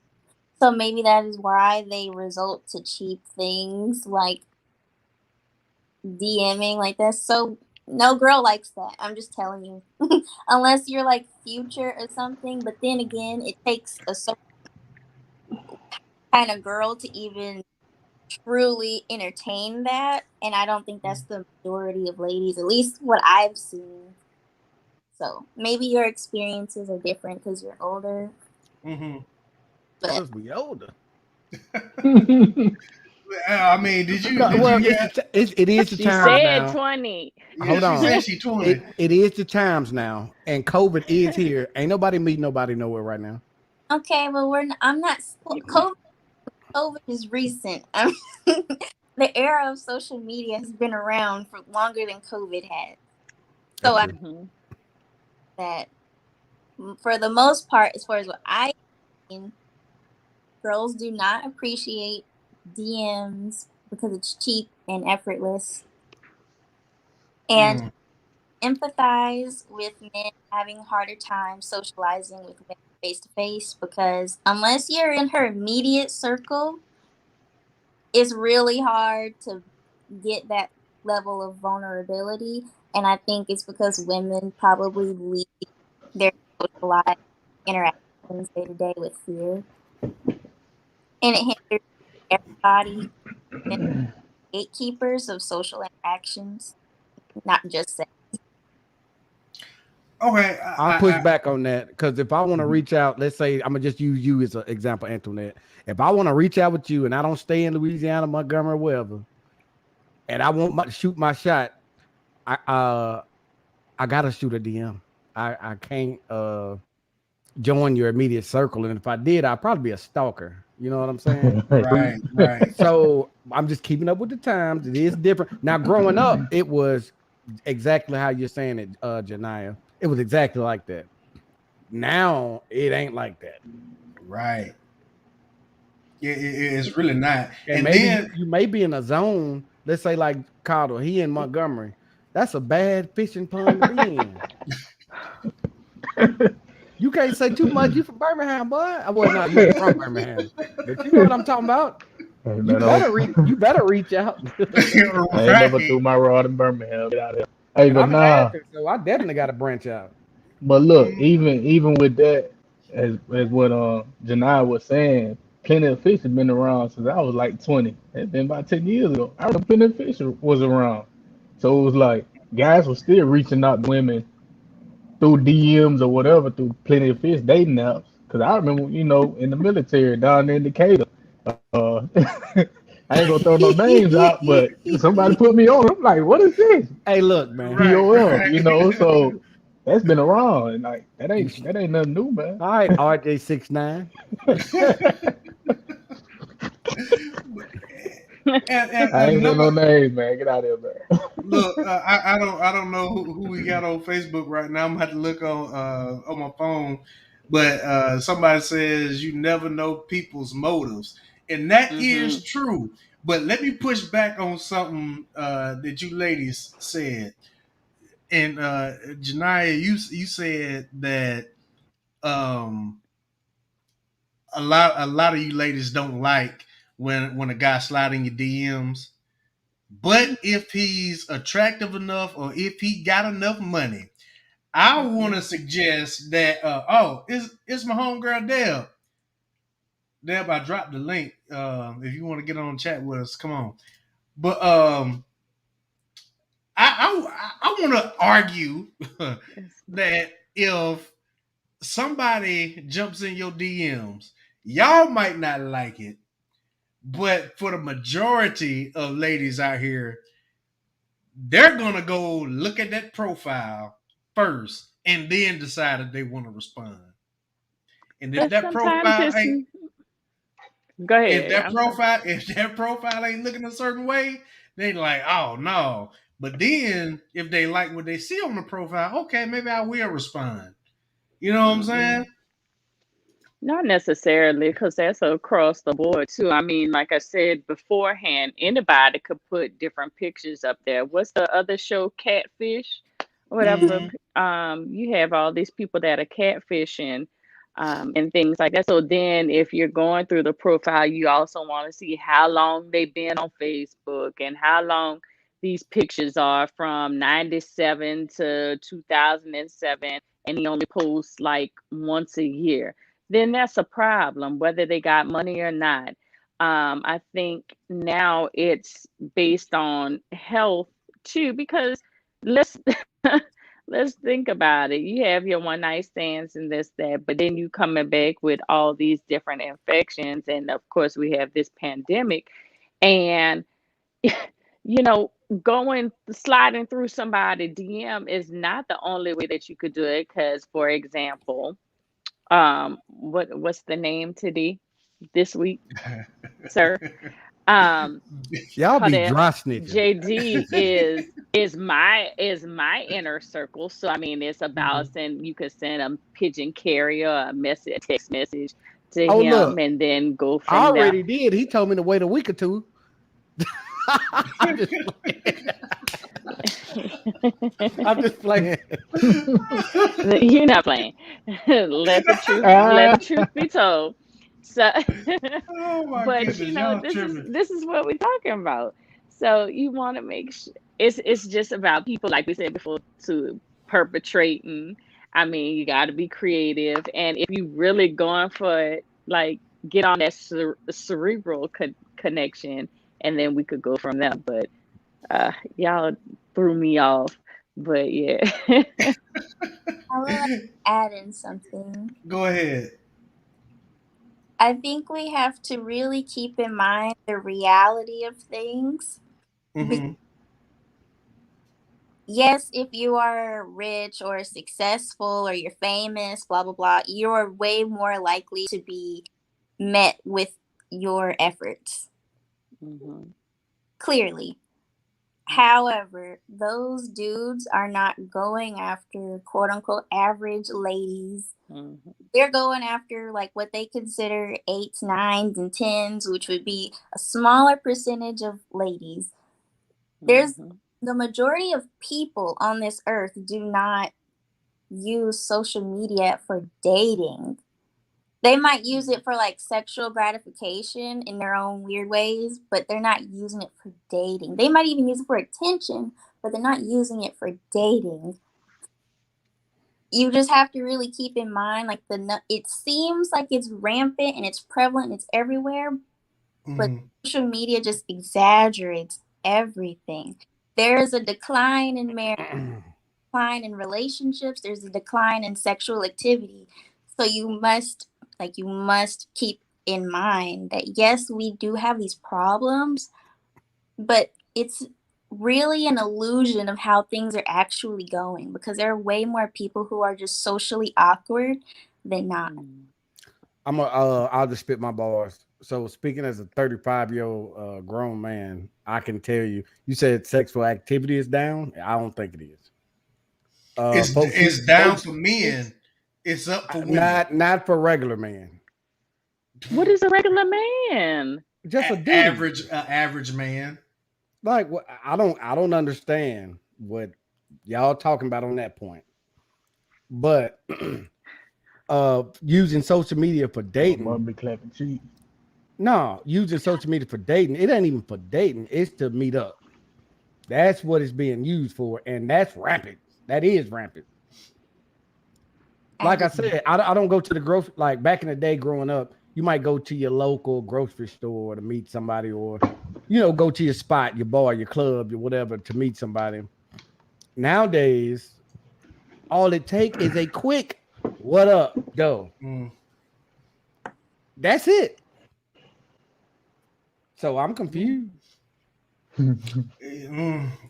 S3: So maybe that is why they result to cheap things like DMing. Like, that's so No girl likes that. I'm just telling you. Unless you're like Future or something. But then again, it takes a certain kind of girl to even truly entertain that. And I don't think that's the majority of ladies, at least what I've seen. So maybe your experiences are different because you're older.
S1: Mm-hmm.
S3: But
S4: Because we older.
S1: I mean, did you
S4: Well,
S1: hear?
S4: it is the
S2: She
S4: times
S2: said
S4: now.
S2: 20.
S1: Yeah,
S4: Hold
S1: she
S4: on.
S1: said she 20.
S4: It is the times now, and COVID is here. Ain't nobody meet nobody nowhere right now.
S3: okay, well I'm not. COVID is recent. I mean, the era of social media has been around for longer than COVID has. So
S4: That's
S3: I
S4: true.
S2: Mhm.
S3: that for the most part, as far as what I seen, girls do not appreciate DMs because it's cheap and effortless, and
S1: Mm,
S3: empathize with men having a harder time socializing with women face to face because unless you're in her immediate circle, it's really hard to get that level of vulnerability. And I think it's because women probably leave their social life interactions day to day with fear. And it hinders everybody and gatekeepers of social interactions, not just sex.
S1: okay,
S4: I'll push back on that because if I want to reach out, let's say I'm gonna just use you as an example, Antoinette. If I want to reach out with you and I don't stay in Louisiana, Montgomery, wherever, and I want to shoot my shot, I I gotta shoot a DM. I can't join your immediate circle, and if I did, I'd probably be a stalker. You know what I'm saying?
S1: right, right.
S4: So I'm just keeping up with the times. It is different now. Growing up, it was exactly how you're saying it, Janiyah. It was exactly like that. Now it ain't like that.
S1: Right. Yeah, it's really not.
S4: And
S1: And
S4: maybe
S1: then,
S4: you may be in a zone. Let's say like Cottle, he in Montgomery. That's a bad fishing pond to be in. You can't say too much. You from Birmingham, boy. Well, no, you ain't from Birmingham, but you know what I'm talking about.
S5: Hey,
S4: You
S5: man,
S4: better reach. You better reach out.
S5: I ain't never
S1: right.
S5: threw my rod in Birmingham. Get out of here. Hey,
S4: And
S5: but
S4: I'm in
S5: nah.
S4: Athens, so I definitely got to branch out.
S5: But look,
S1: Mm,
S5: even with that, as what Janai was saying, Plenty of Fish has been around since I was like 20. It's been about 10 years ago. I remember Plenty of Fish was around. So it was like guys were still reaching out to women through DMs or whatever through Plenty of Fish dating apps. Cause I remember, in the military down in Decatur. I ain't gonna throw no names out, but somebody put me on. I'm like, what is this?
S4: Hey, look, man.
S1: right,
S5: POM,
S1: right.
S5: so that's been around, and like that
S4: You
S5: ain't that ain't nothing new, man.
S4: all right, RJ 69.
S1: And
S5: I ain't saying
S1: another
S5: no names, man. Get out of here, man.
S1: look, I don't know who we got on Facebook right now. I'm gonna have to look on my phone, but somebody says you never know people's motives, and that
S2: Mhm.
S1: is true. But let me push back on something that you ladies said. And Janiyah, you said that um, a lot of you ladies don't like when a guy slide in your DMs. But if he's attractive enough or if he got enough money, I want
S2: Mhm.
S1: to suggest that it's my homegirl Deb. Deb, I dropped the link. If you want to get on chat with us, come on. But I want to argue
S2: Yes.
S1: that if somebody jumps in your DMs, y'all might not like it, but for the majority of ladies out here, they're gonna go look at that profile first and then decide if they want to respond. And if
S2: But
S1: that
S2: sometimes
S1: profile
S2: it's
S1: ain't
S2: go
S1: if
S2: ahead.
S1: that
S2: I'm sorry.
S1: profile if that profile ain't looking a certain way, they like, oh no. But then if they like what they see on the profile, okay, maybe I will respond. You know what I'm saying?
S2: Mm-mm. Not necessarily, because that's across the board too. I mean, like I said beforehand, anybody could put different pictures up there. What's the other show, Catfish? Whatever.
S1: Mm-hmm.
S2: You have all these people that are catfishing, and things like that. So then, if you're going through the profile, you also want to see how long they've been on Facebook and how long these pictures are from 97 to 2007, and he only posts like once a year, then that's a problem, whether they got money or not. I think now it's based on health too, because let's let's think about it. You have your one night stands and this, that, but then you coming back with all these different infections. And of course, we have this pandemic. And, going sliding through somebody DM is not the only way that you could do it. Because, for example, what's the name today this week, sir?
S4: Y'all be
S2: Claudette,
S4: dry snitching.
S2: JD is my inner circle. So I mean, it's about you could send a pigeon carrier a message, a text message to
S4: Oh,
S2: him,
S4: look.
S2: and then go
S4: I
S2: from there.
S4: already did. He told me to wait a week or two. I'm just playing. I'm just playing.
S2: You're not playing. Let the truth be told. So,
S1: Oh my
S2: but
S1: goodness, y'all tripping.
S2: this is what we're talking about. So you want to make sure it's just about people, like we said before, to perpetrating. I mean, you got to be creative, and if you really going for it, like get on that cerebral connection, and then we could go from there. But y'all threw me off. But yeah.
S3: I would like to add in something.
S1: Go ahead.
S3: I think we have to really keep in mind the reality of things.
S1: Mhm.
S3: Yes, if you are rich or successful or you're famous, blah, blah, blah, you're way more likely to be met with your efforts.
S2: Mhm.
S3: Clearly. However, those dudes are not going after quote unquote average ladies.
S2: Mhm.
S3: They're going after like what they consider 8s, 9s, and 10s, which would be a smaller percentage of ladies. There's
S2: Mhm.
S3: the majority of people on this earth do not use social media for dating. They might use it for like sexual gratification in their own weird ways, but they're not using it for dating. They might even use it for attention, but they're not using it for dating. You just have to really keep in mind, like it seems like it's rampant and it's prevalent and it's everywhere, but
S1: Mhm.
S3: social media just exaggerates everything. There is a decline in marriage, decline in relationships. There's a decline in sexual activity. So you must keep in mind that yes, we do have these problems, but it's really an illusion of how things are actually going, because there are way more people who are just socially awkward than not.
S4: I'll just spit my bars. So speaking as a 35-year-old grown man, I can tell you. You said sexual activity is down. I don't think it is.
S1: It's down for men. It's up for women.
S4: Not for regular man.
S2: What is a regular man?
S4: Just a dude.
S1: Average man.
S4: Like what? I don't understand what y'all talking about on that point. But using social media for dating.
S5: Mom be clapping cheeks.
S4: No, using social media for dating. It ain't even for dating. It's to meet up. That's what it's being used for, and that's rampant. That is rampant. Like I said, I don't go to the grocery. Like back in the day, growing up, you might go to your local grocery store to meet somebody, or go to your spot, your bar, your club, your whatever, to meet somebody. Nowadays, all it takes is a quick "What up?" Go. That's it. So I'm confused.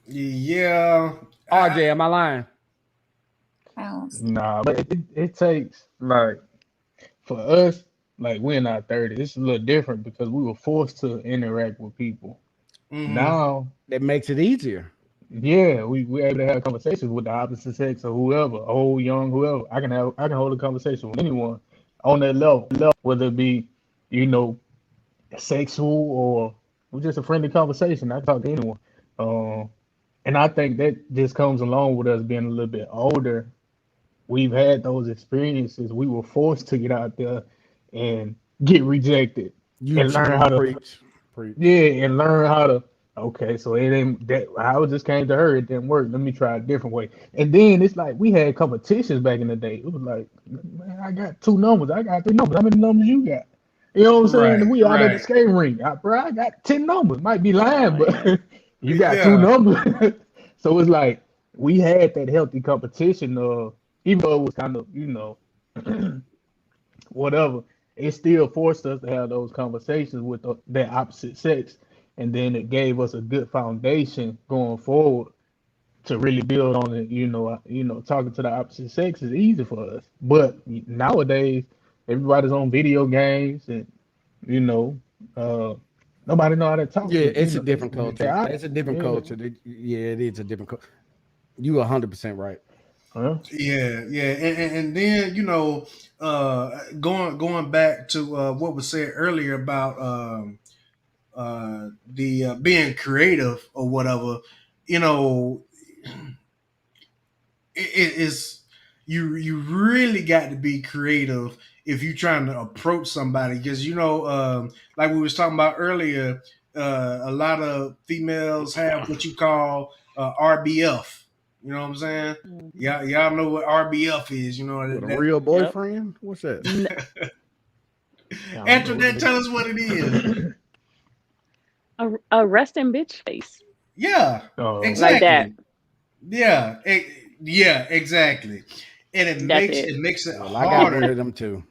S1: Yeah.
S4: RJ, am I lying?
S5: Nah, but it takes, like, for us, like, we're in our 30s. It's a little different because we were forced to interact with people. Now,
S4: that makes it easier.
S5: Yeah, we're able to have conversations with the opposite sex or whoever, old, young, whoever. I can hold a conversation with anyone on that level, whether it be, sexual or just a friendly conversation. I talk to anyone. And I think that just comes along with us being a little bit older. We've had those experiences. We were forced to get out there and get rejected and learn how to
S4: preach.
S5: Yeah, and learn how to Okay, so it ain't that how it just came to her, it didn't work. Let me try a different way. And then it's like we had competitions back in the day. It was like, man, I got two numbers, I got three numbers. How many numbers you got? You know what I'm saying?
S1: Right,
S5: And we out at the
S1: right.
S5: skating rink. Bro, I got 10 numbers. Might be lying,
S2: Oh yeah.
S5: but you got two
S1: Yeah.
S5: numbers. So it's like we had that healthy competition even though it was kind of, whatever, it still forced us to have those conversations with that opposite sex, and then it gave us a good foundation going forward to really build on it. Talking to the opposite sex is easy for us, but nowadays everybody's on video games, and you know, uh, nobody know how to talk
S4: Yeah,
S5: to
S4: it's a different culture.
S5: AI.
S4: It's a different
S5: Yeah,
S4: culture. Yeah, it is a different culture. You 100% right.
S5: huh?
S1: Yeah, yeah, and then going back to what was said earlier about the being creative or whatever, you know, it is you really got to be creative if you're trying to approach somebody because like we was talking about earlier, a lot of females have what you call RBF. You know what I'm saying?
S2: Mhm.
S1: Yeah, y'all know what RBF is. You know
S4: With a
S1: that.
S4: real
S2: Yep.
S4: boyfriend? What's that?
S2: N-
S5: I don't know
S1: Antoinette,
S5: what
S1: tell us what it is.
S5: it
S2: a resting bitch face
S1: Yeah,
S5: Oh,
S2: like that.
S1: exactly. Yeah, yeah, exactly. And it
S2: That's
S1: makes
S2: it.
S1: it makes it
S4: Well, I got one
S1: harder.
S4: of them too.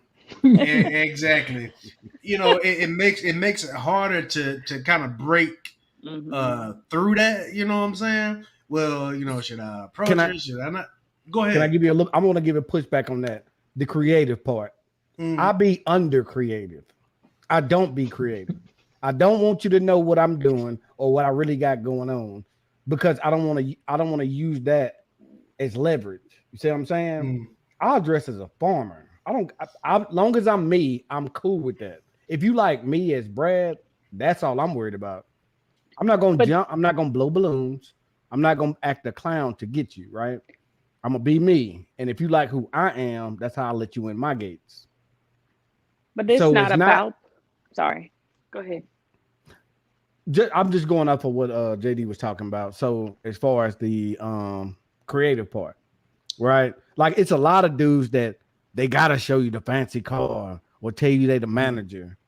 S1: Exactly. It makes it harder to kind of break
S2: Hmm.
S1: through that. You know what I'm saying? Well, should I
S4: Can
S1: approach
S4: I
S1: her? Should I not? Go
S4: can I
S1: ahead.
S4: give you a look? I'm gonna give a pushback on that. The creative part. I
S1: Mm,
S4: be under creative. I don't be creative. I don't want you to know what I'm doing or what I really got going on because I don't want to use that as leverage. You see what I'm saying?
S1: mm,
S4: I'll dress as a farmer. I don't long as I'm me, I'm cool with that. If you like me as Brad, that's all I'm worried about. I'm not gonna
S2: But
S4: jump, I'm not gonna blow balloons. I'm not gonna act a clown to get you, right? I'm gonna be me. And if you like who I am, that's how I let you in my gates.
S2: it's
S4: So
S2: not
S4: it's not
S2: about. Sorry. Go ahead.
S4: I'm just going off of what JD was talking about. So as far as the creative part, right? Like it's a lot of dudes that they gotta show you the fancy car or tell you they the
S1: mm,
S4: manager.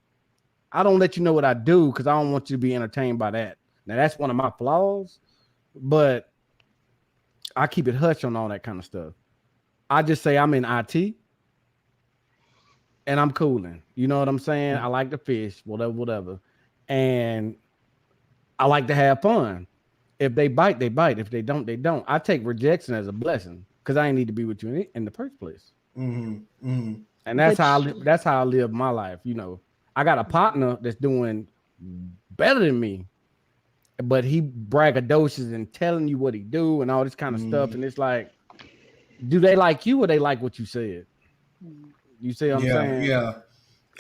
S4: I don't let you know what I do because I don't want you to be entertained by that. Now that's one of my flaws, but I keep it hush on all that kind of stuff. I just say I'm in IT and I'm cooling. You know what I'm saying? I
S1: mm.
S4: like to fish, whatever, whatever. And I like to have fun. If they bite, they bite. If they don't, they don't. I take rejection as a blessing because I ain't need to be with you in the first place.
S1: Mhm, mhm,
S4: And that's
S2: But
S4: how that's how I live my life. I got a partner that's doing better than me, but he braggadocious and telling you what he do and all this kind of stuff.
S1: mhm.
S4: And it's like, do they like you or they like what you said? You see what I'm
S1: Yeah,
S4: saying?
S1: yeah.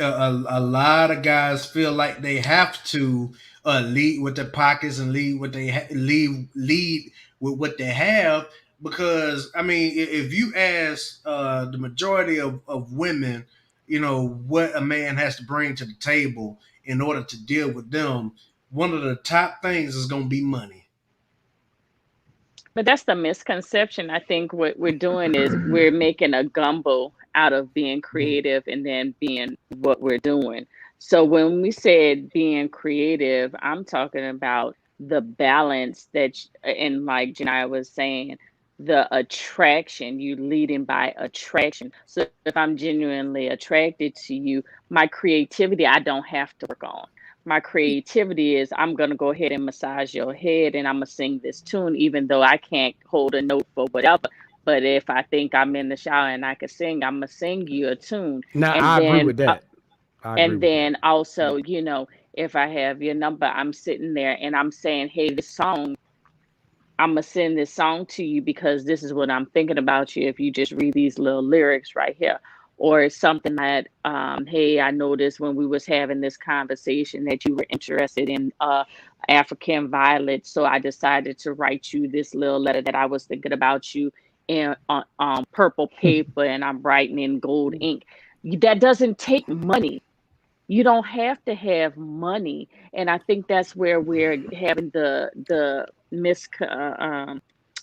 S1: A lot of guys feel like they have to lead with their pockets and lead what they lead with what they have because I mean if you ask the majority of women what a man has to bring to the table in order to deal with them, one of the top things is going to be money.
S2: But that's the misconception. I think what we're doing is we're making a gumbo out of being
S1: Mhm,
S2: creative and then being what we're doing. So when we said being creative, I'm talking about the balance and like Janiyah was saying, the attraction, you leading by attraction. So if I'm genuinely attracted to you, my creativity, I don't have to work on. My creativity is I'm gonna go ahead and massage your head and I'm gonna sing this tune, even though I can't hold a note for whatever. But if I think I'm in the shower and I can sing, I'm gonna sing you a tune.
S4: Now
S2: And
S4: I agree
S2: then,
S4: with that. I agree
S2: and
S4: with that.
S2: then also, if I have your number, I'm sitting there and I'm saying, hey, this song, I'm gonna send this song to you because this is what I'm thinking about you. If you just read these little lyrics right here, or something that, hey, I noticed when we was having this conversation that you were interested in African violets, so I decided to write you this little letter that I was thinking about you in purple paper, and I'm writing in gold ink. That doesn't take money. You don't have to have money, and I think that's where we're having the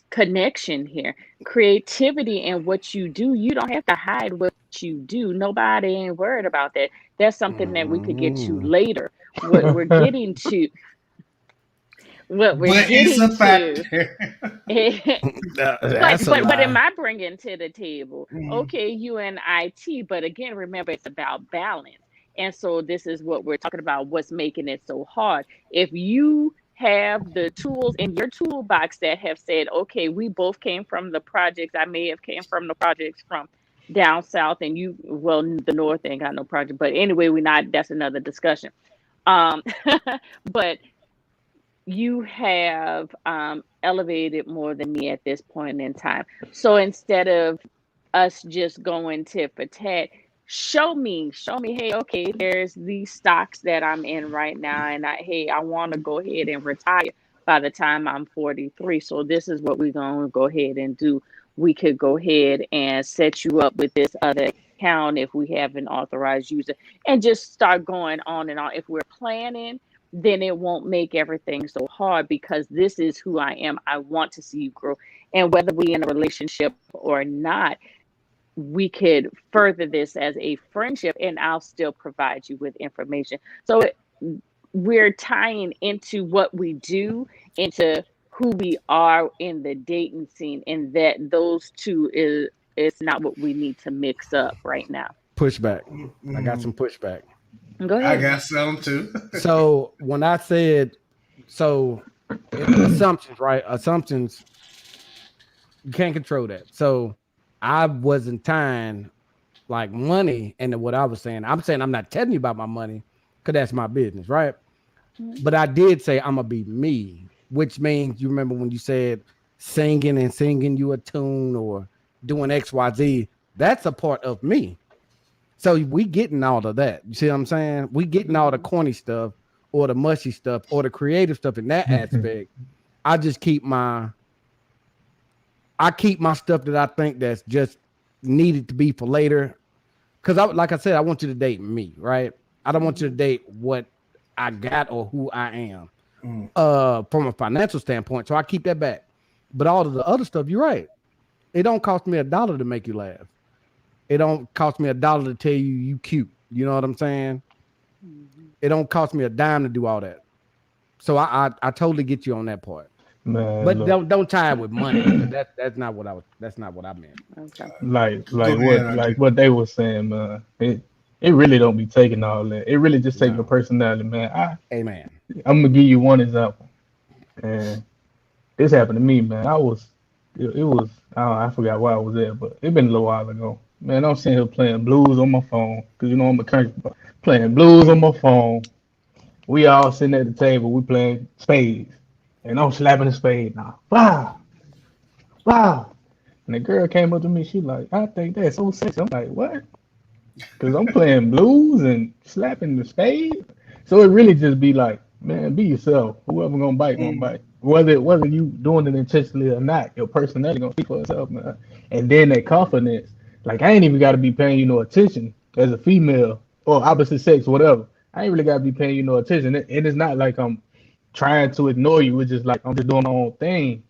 S2: connection here. Creativity and what you do, you don't have to hide what you do. Nobody ain't worried about that. That's something that we could get to
S4: Mm.
S2: later. What we're getting to, what we're
S1: But it's
S2: getting
S1: a
S2: to.
S1: factor.
S2: But
S4: That's a
S2: but what am
S4: lie.
S2: I bringing to the table?
S1: Mhm.
S2: Okay, you and IT, but again, remember it's about balance. And so this is what we're talking about, what's making it so hard. If you have the tools in your toolbox that have said, okay, we both came from the projects. I may have came from the projects from down south, and you, well, the north ain't got no project. But anyway, we're not, that's another discussion. Um, but you have elevated more than me at this point in time. So instead of us just going tit for tat, show me, hey, okay, there's these stocks that I'm in right now, and hey, I want to go ahead and retire by the time I'm 43. So this is what we're going to go ahead and do. We could go ahead and set you up with this other account if we have an authorized user, and just start going on and on. If we're planning, then it won't make everything so hard, because this is who I am. I want to see you grow. And whether we in a relationship or not, we could further this as a friendship, and I'll still provide you with information. So we're tying into what we do, into who we are in the dating scene, and that those two is not what we need to mix up right now.
S4: Pushback. I got some
S1: Mhm.
S4: pushback.
S2: Go
S1: I
S2: ahead.
S1: got some too.
S4: So when I said, so assumptions, right? Assumptions, you can't control that. So I wasn't tying like money into what I was saying. I'm saying I'm not telling you about my money because that's my business, right? But I did say I'm gonna be me, which means you remember when you said singing you a tune or doing XYZ, that's a part of me. So we getting all of that. You see what I'm saying? We getting all the
S2: Mhm.
S4: corny stuff or the mushy stuff or the creative stuff in that aspect. I just keep my stuff that I think that's just needed to be for later. Cause like I said, I want you to date me, right? I don't want you to
S2: Mhm.
S4: date what I got or who I am.
S1: Mm.
S4: From a financial standpoint. So I keep that back. But all of the other stuff, you're right. It don't cost me $1 to make you laugh. It don't cost me $1 to tell you cute. You know what I'm saying?
S2: Mhm.
S4: It don't cost me a dime to do all that. So I totally get you on that part.
S5: Man,
S4: But
S5: look,
S4: don't tie it with money because that's not what I meant.
S2: Okay.
S1: Go ahead,
S5: like
S1: Audrey.
S5: what they were saying, man. It really don't be taking all that. It really just take your
S4: No.
S5: personality, man.
S4: Amen.
S5: I'm gonna give you one example, and this happened to me, man. It was, I forgot where I was at, but it been a little while ago. Man, I'm sitting here playing blues on my phone, cause you know I'm a country boy. Playing blues on my phone. We all sitting at the table, we playing spades, and I'm slapping the spade now. Wow, wow. And the girl came up to me, she like, I think that's so sexy. I'm like, what? Cause I'm playing blues and slapping the spade. So it really just be like, man, be yourself. Whoever gonna bite, gonna
S1: Mm.
S5: bite. Whether you doing it intentionally or not, your personality gonna speak for itself, man. And then that confidence, like I ain't even gotta be paying you no attention as a female or opposite sex, whatever. I ain't really gotta be paying you no attention. And it's not like I'm trying to ignore you. It's just like I'm just doing my own thing.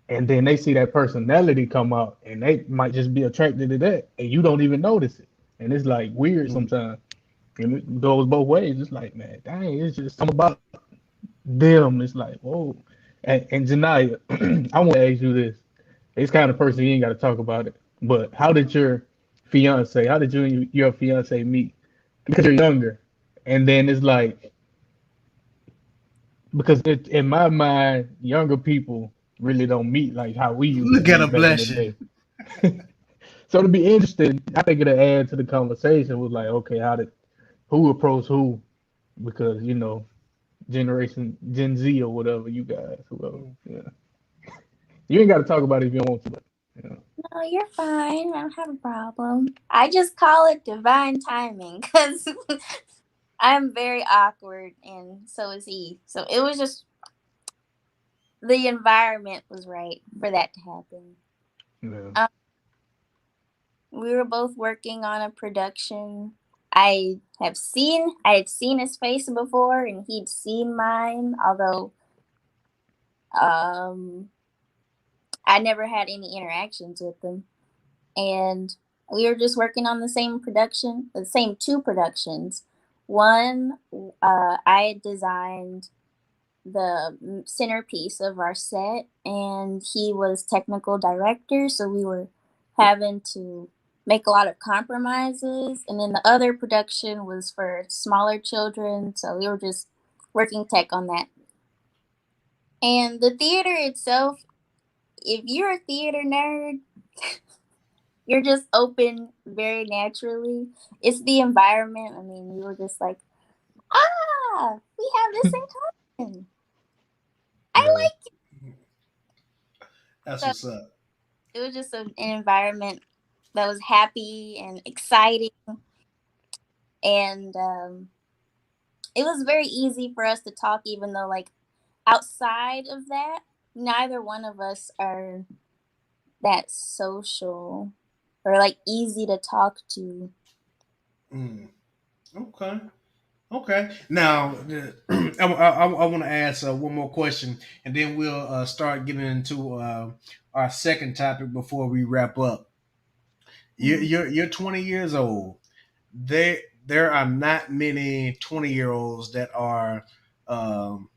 S5: And then they see that personality come out and they might just be attracted to that and you don't even notice it. And it's like weird
S1: Mm.
S5: sometimes. And it goes both ways. It's like, man, dang, it's just something about them. It's like, whoa. And Janaya, I want to ask you this. It's kind of person you ain't got to talk about it. But how did you and your fiance meet? Because you're younger. And then it's like, because in my mind, younger people really don't meet like how we used to
S1: Look at her
S5: meet back in the
S1: blushing.
S5: day. So to be interesting, I think it'll add to the conversation was like, okay, who approached who? Because generation Gen Z or whatever you guys, whoever.
S1: Mm.
S5: Yeah, you ain't got to talk about it if you don't want to. But,
S3: No, you're fine. I don't have a problem. I just call it divine timing because I'm very awkward and so is he. So it was just the environment was right for that to happen.
S5: yeah.
S3: Um, we were both working on a production I had seen his face before, and he'd seen mine. Although, I never had any interactions with him, and we were just working on the same two productions. One, I had designed the centerpiece of our set, and he was technical director, so we were having to make a lot of compromises. And then the other production was for smaller children, so we were just working tech on that. And the theater itself, if you're a theater nerd, you're just open very naturally. It's the environment. I mean, we were just like, we have this in common. I like it.
S1: That's
S3: So
S1: what's up.
S3: it was just an environment that was happy and exciting. And it was very easy for us to talk, even though, like, outside of that, neither one of us are that social or like easy to talk to.
S1: Okay. Okay. Now, I want to ask one more question, and then we'll start getting into our second topic before we wrap up. You're 20 years old. There are not many 20-year-olds that are um,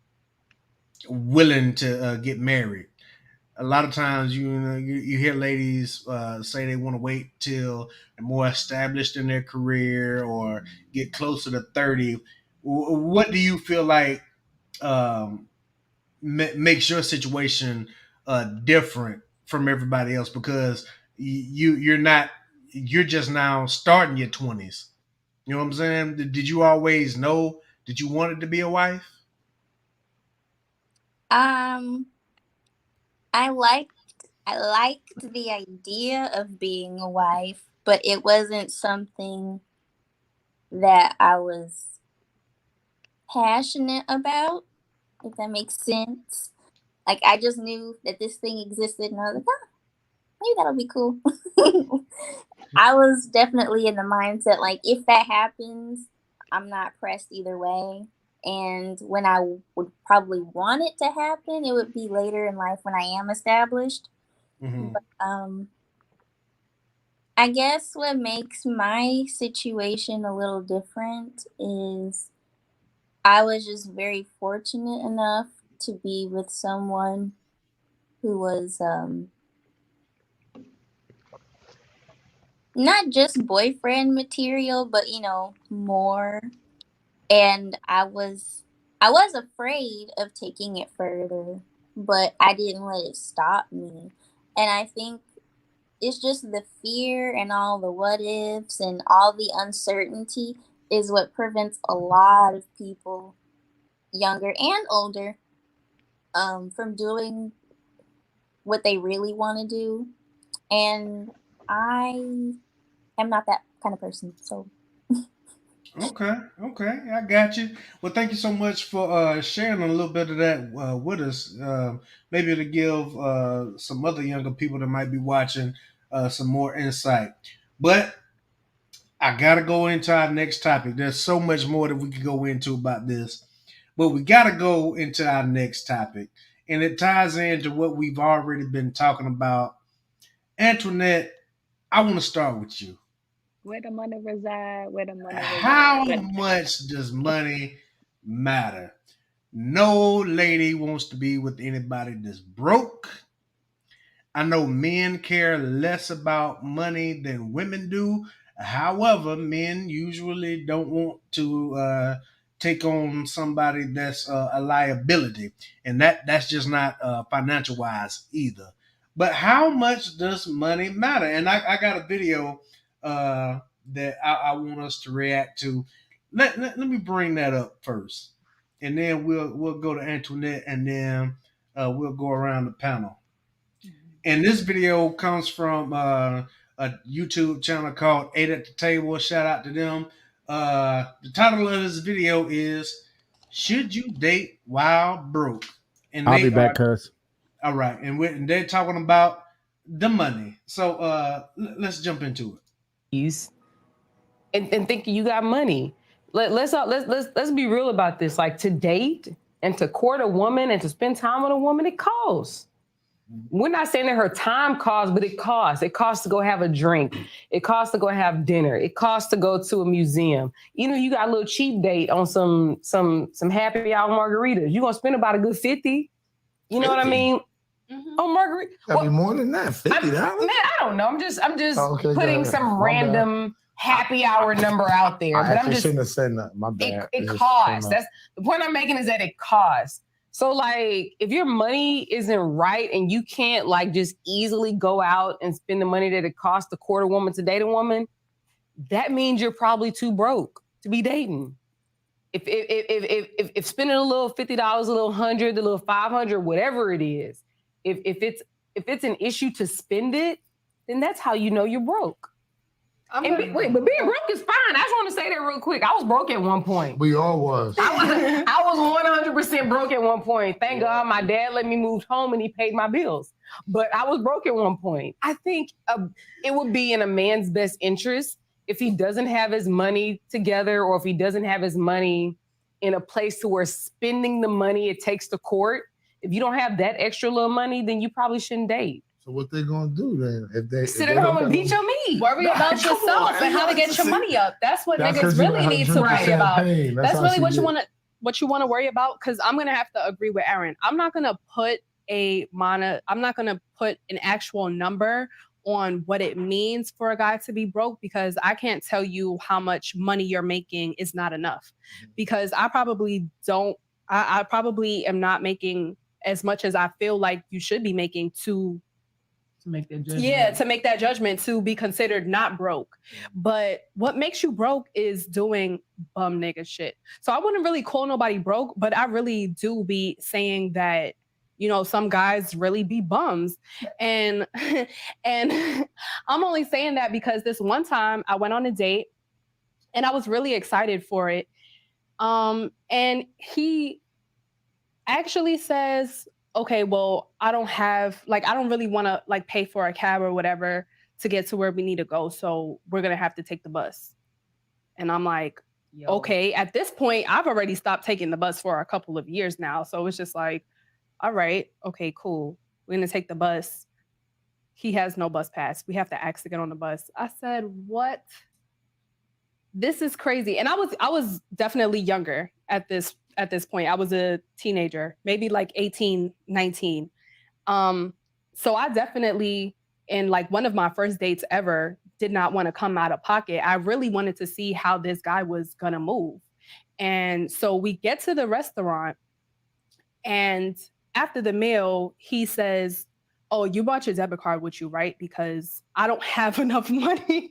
S1: willing to get married. A lot of times, you hear ladies say they want to wait till they're more established in their career or get closer to 30. What do you feel like um, makes your situation different from everybody else? Because you're just now starting your 20s. You know what I'm saying? Did you always know that you wanted to be a wife?
S3: Um, I liked the idea of being a wife, but it wasn't something that I was passionate about, if that makes sense. Like, I just knew that this thing existed, and I was like, maybe that'll be cool. I was definitely in the mindset, like, if that happens, I'm not pressed either way. And when I would probably want it to happen, it would be later in life when I am established.
S1: Mm-hmm.
S3: But, I guess what makes my situation a little different is I was just very fortunate enough to be with someone who was not just boyfriend material, but more. And I was afraid of taking it further, but I didn't let it stop me. And I think it's just the fear and all the what ifs and all the uncertainty is what prevents a lot of people, younger and older, from doing what they really want to do. And I am not that kind of person. So,
S1: Okay, okay, I got you. Well, thank you so much for sharing a little bit of that with us. Maybe to give some other younger people that might be watching some more insight. But I gotta go into our next topic. There's so much more that we could go into about this, but we gotta go into our next topic, and it ties into what we've already been talking about. Antoinette, I want to start with you.
S2: Where the money reside? Where the money reside?
S1: How much does money matter? No lady wants to be with anybody that's broke. I know men care less about money than women do. However, men usually don't want to take on somebody that's a liability, and that's just not financial wise either. But how much does money matter? And I got a video that I want us to react to. Let me bring that up first, and then we'll go to Antoinette, and then we'll go around the panel. And this video comes from a YouTube channel called Eight at the Table. Shout out to them. The title of this video is "Should You Date While Broke?" And
S4: I'll be
S1: they
S4: back,
S1: are
S4: cuz.
S1: all right, and they're talking about the money. So let's jump into it.
S6: Use and thinking you got money. Let's be real about this. Like, to date and to court a woman and to spend time with a woman, it costs. We're not saying that her time costs, but it costs. It costs to go have a drink. It costs to go have dinner. It costs to go to a museum. Even if you got a little cheap date on some happy hour margaritas, you're gonna spend about a good 50. You know 50? What I mean? Mm-hmm. Oh, margarita.
S7: That'd be more than that. $50.
S6: Man, I don't know. I'm just putting some random happy hour number out there. But I'm just
S7: shouldn't have said that. My bad.
S6: It costs. That's the point I'm making, is that it costs. So, like, if your money isn't right and you can't, like, just easily go out and spend the money that it costs to court a woman, to date a woman, that means you're probably too broke to be dating. If spending a little $50, a little $100, a little $500, whatever it is, if it's an issue to spend it, then that's how you know you're broke. But being broke is fine. I just want to say that real quick. I was broke at one point.
S7: We all was.
S6: I was 100% broke at one point. Thank God my dad let me move home and he paid my bills. But I was broke at one point. I think it would be in a man's best interest if he doesn't have his money together, or if he doesn't have his money in a place to where spending the money it takes to court. If you don't have that extra little money, then you probably shouldn't date.
S7: So what they gonna do then? If they
S6: sit at home and beat your meat,
S8: worry about yourself and how to get your money up. That's what niggas really need to worry about. That's really what you want to worry about. Because I'm gonna have to agree with Aaron. I'm not gonna put an actual number on what it means for a guy to be broke, because I can't tell you how much money you're making is not enough. Because I probably am not making as much as I feel like you should be making to make that judgment. Yeah, to make that judgment to be considered not broke. But what makes you broke is doing bum nigga shit. So I wouldn't really call nobody broke, but I really do be saying that, you know, some guys really be bums. And I'm only saying that because this one time I went on a date and I was really excited for it. And he actually says, okay, well, I don't really want to like pay for a cab or whatever to get to where we need to go. So we're going to have to take the bus. And I'm like, okay, at this point, I've already stopped taking the bus for a couple of years now. So it's just like, all right, okay, cool. We're going to take the bus. He has no bus pass. We have to ask to get on the bus. I said, what? This is crazy. And I was definitely younger at this point. I was a teenager, maybe like 18, 19. So I definitely, in like one of my first dates ever, did not want to come out of pocket. I really wanted to see how this guy was going to move. And so we get to the restaurant, and after the meal, he says, oh, you brought your debit card with you, right? Because I don't have enough money.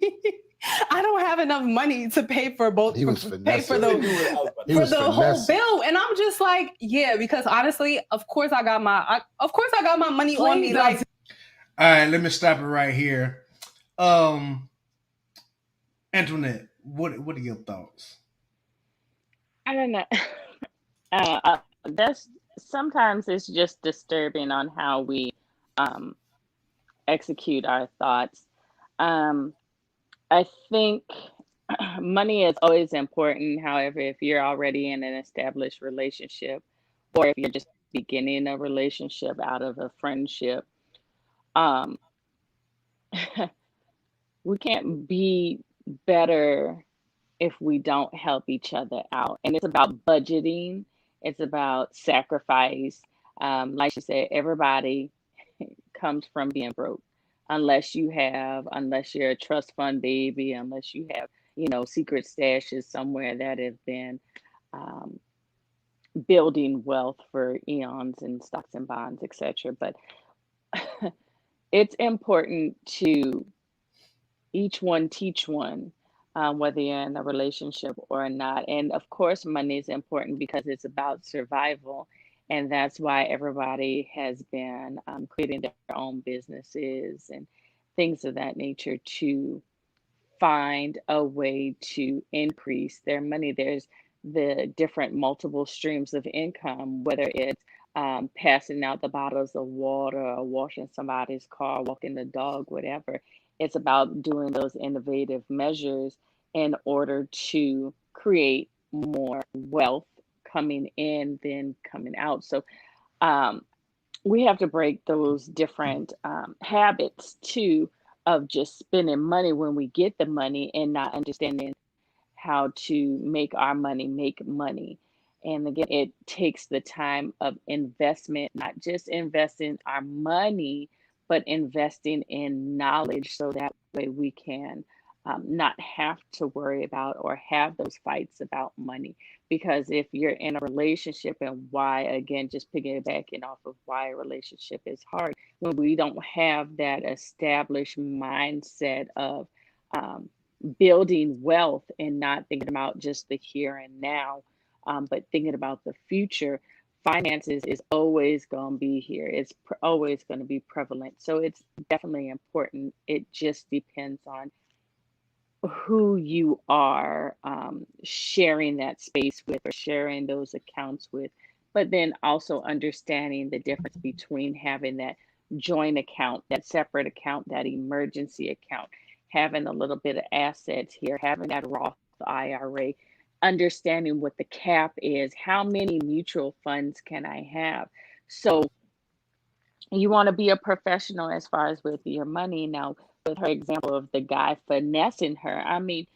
S8: I don't have enough money to pay for both. Pay for the whole bill, and I'm just like, yeah, because honestly, of course I got my money on me. Like,
S1: all right, let me stop it right here. Antoinette, what are your thoughts?
S2: I don't know. That's sometimes it's just disturbing on how we execute our thoughts. I think money is always important. However, if you're already in an established relationship, or if you're just beginning a relationship out of a friendship, we can't be better if we don't help each other out. And it's about budgeting. It's about sacrifice. Like she said, everybody comes from being broke. Unless you're a trust fund baby, unless you have, secret stashes somewhere that have been building wealth for eons in stocks and bonds, etc. But it's important to each one teach one, whether you're in a relationship or not. And of course, money is important because it's about survival. And that's why everybody has been creating their own businesses and things of that nature to find a way to increase their money. There's the different multiple streams of income, whether it's passing out the bottles of water or washing somebody's car, walking the dog, whatever. It's about doing those innovative measures in order to create more wealth coming in than coming out. So um, we have to break those different habits too of just spending money when we get the money and not understanding how to make our money make money. And again, it takes the time of investment, not just investing our money, but investing in knowledge so that way we can not have to worry about or have those fights about money. Because if you're in a relationship, and why, again, just piggybacking off of why a relationship is hard, when we don't have that established mindset of um, building wealth and not thinking about just the here and now, but thinking about the future, finances is always going to be here. It's always going to be prevalent. So it's definitely important. It just depends on who you are sharing that space with or sharing those accounts with, but then also understanding the difference between having that joint account, that separate account, that emergency account, having a little bit of assets here, having that Roth IRA, understanding what the cap is, how many mutual funds can I have. So you want to be a professional as far as with your money. Now, with her example of the guy finessing her, I mean,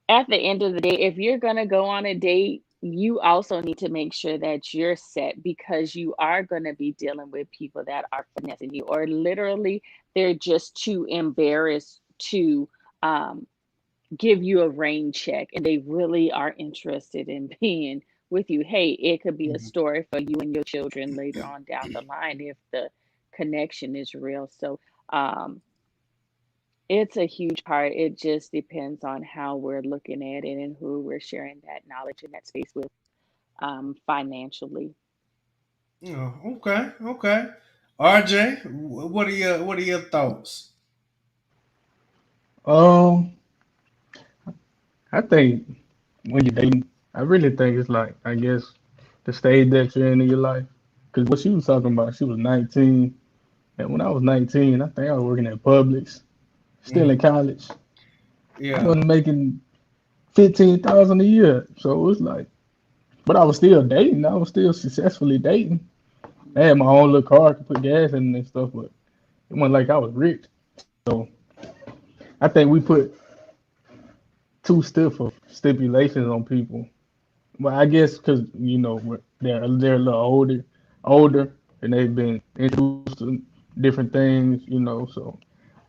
S2: at the end of the day, if you're going to go on a date, you also need to make sure that you're set, because you are going to be dealing with people that are finessing you, or literally they're just too embarrassed to give you a rain check and they really are interested in being with you. Hey, it could be a story for you and your children later on down the line if the connection is real. So, um, it's a huge part. It just depends on how we're looking at it and who we're sharing that knowledge in that space with financially.
S1: Oh, okay, okay. RJ, what are your thoughts?
S5: Um, I think when you're dating, I really think it's like, I guess, the stage that you're in your life. Because what she was talking about, she was 19. And when I was 19, I think I was working at Publix, still in
S1: Mm,
S5: college. I
S1: yeah,
S5: wasn't making 15,000 a year. So it was like, but I was still dating. I was still successfully dating. I had my own little car, I could put gas in and stuff, but it wasn't like I was rich. So I think we put too stiff of stipulations on people. Well, I guess because they're a little older, and they've been introduced to different things, so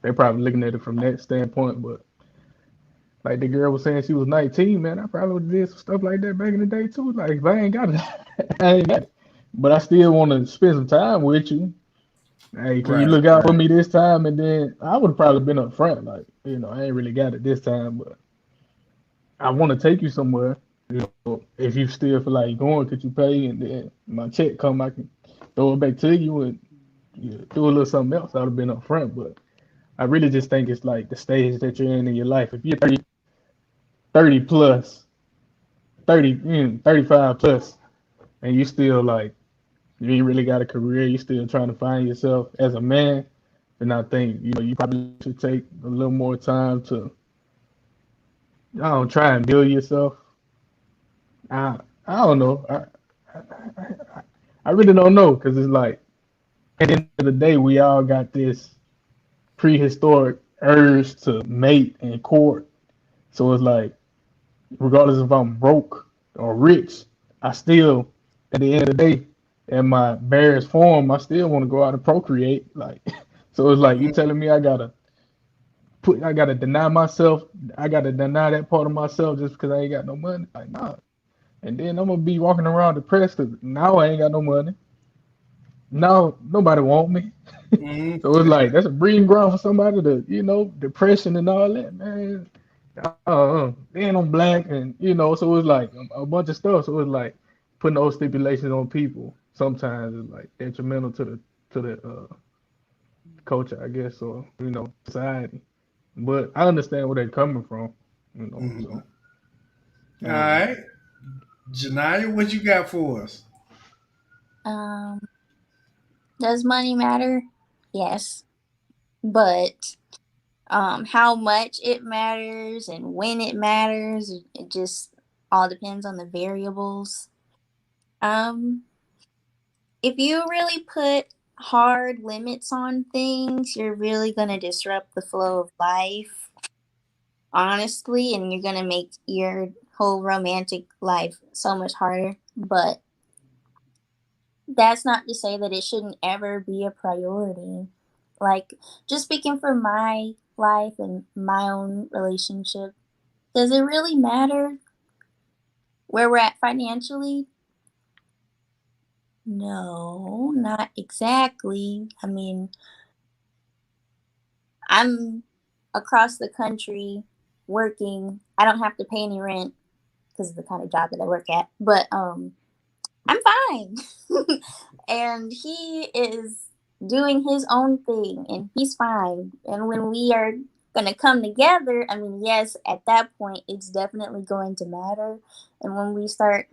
S5: they're probably looking at it from that standpoint. But like the girl was saying, she was 19, man. I probably would have did some stuff like that back in the day too. Like if I ain't got it, I ain't got it. But I still want to spend some time with you. Hey, can you
S1: right,
S5: look out for
S1: right.
S5: me this time? And then I would have probably been up front, like, I ain't really got it this time, but I want to take you somewhere. If you still feel like going, could you pay? And then my check come, I can throw it back to you and do a little something else. I'd have been up front, but I really just think it's like the stage that you're in your life. If you're 30 plus, 35 plus, and you still like, you ain't really got a career, you still trying to find yourself as a man, then I think, you probably should take a little more time to, I don't try and build yourself. I don't know. I really don't know because it's like at the end of the day, we all got this prehistoric urge to mate and court. So it's like, regardless if I'm broke or rich, I still, at the end of the day, in my barest form, I still want to go out and procreate. Like, so it's like you
S1: Mhm.
S5: telling me I gotta deny myself, I gotta deny that part of myself just because I ain't got no money. Like, nah. And then I'm gonna be walking around depressed because now I ain't got no money. Now nobody want me.
S1: Mhm.
S5: So it's like that's a breeding ground for somebody to, depression and all that, man. Then I'm black and so it's like a bunch of stuff. So it's like putting those stipulations on people sometimes is like detrimental to the culture, I guess, or society. But I understand where they're coming from,
S1: Mhm.
S5: so I
S1: All
S5: don't know.
S1: right, Janaya, what you got for us?
S3: Um, does money matter? Yes, but How much it matters and when it matters, it just all depends on the variables. If you really put hard limits on things, you're really going to disrupt the flow of life, honestly, and you're going to make your whole romantic life so much harder. But that's not to say that it shouldn't ever be a priority. Like, just speaking for my life and my own relationship, does it really matter where we're at financially? No, not exactly. I mean, I'm across the country working. I don't have to pay any rent because of the kind of job that I work at. But I'm fine. And he is doing his own thing and he's fine. And when we are going to come together, I mean, yes, at that point, it's definitely going to matter. And when we start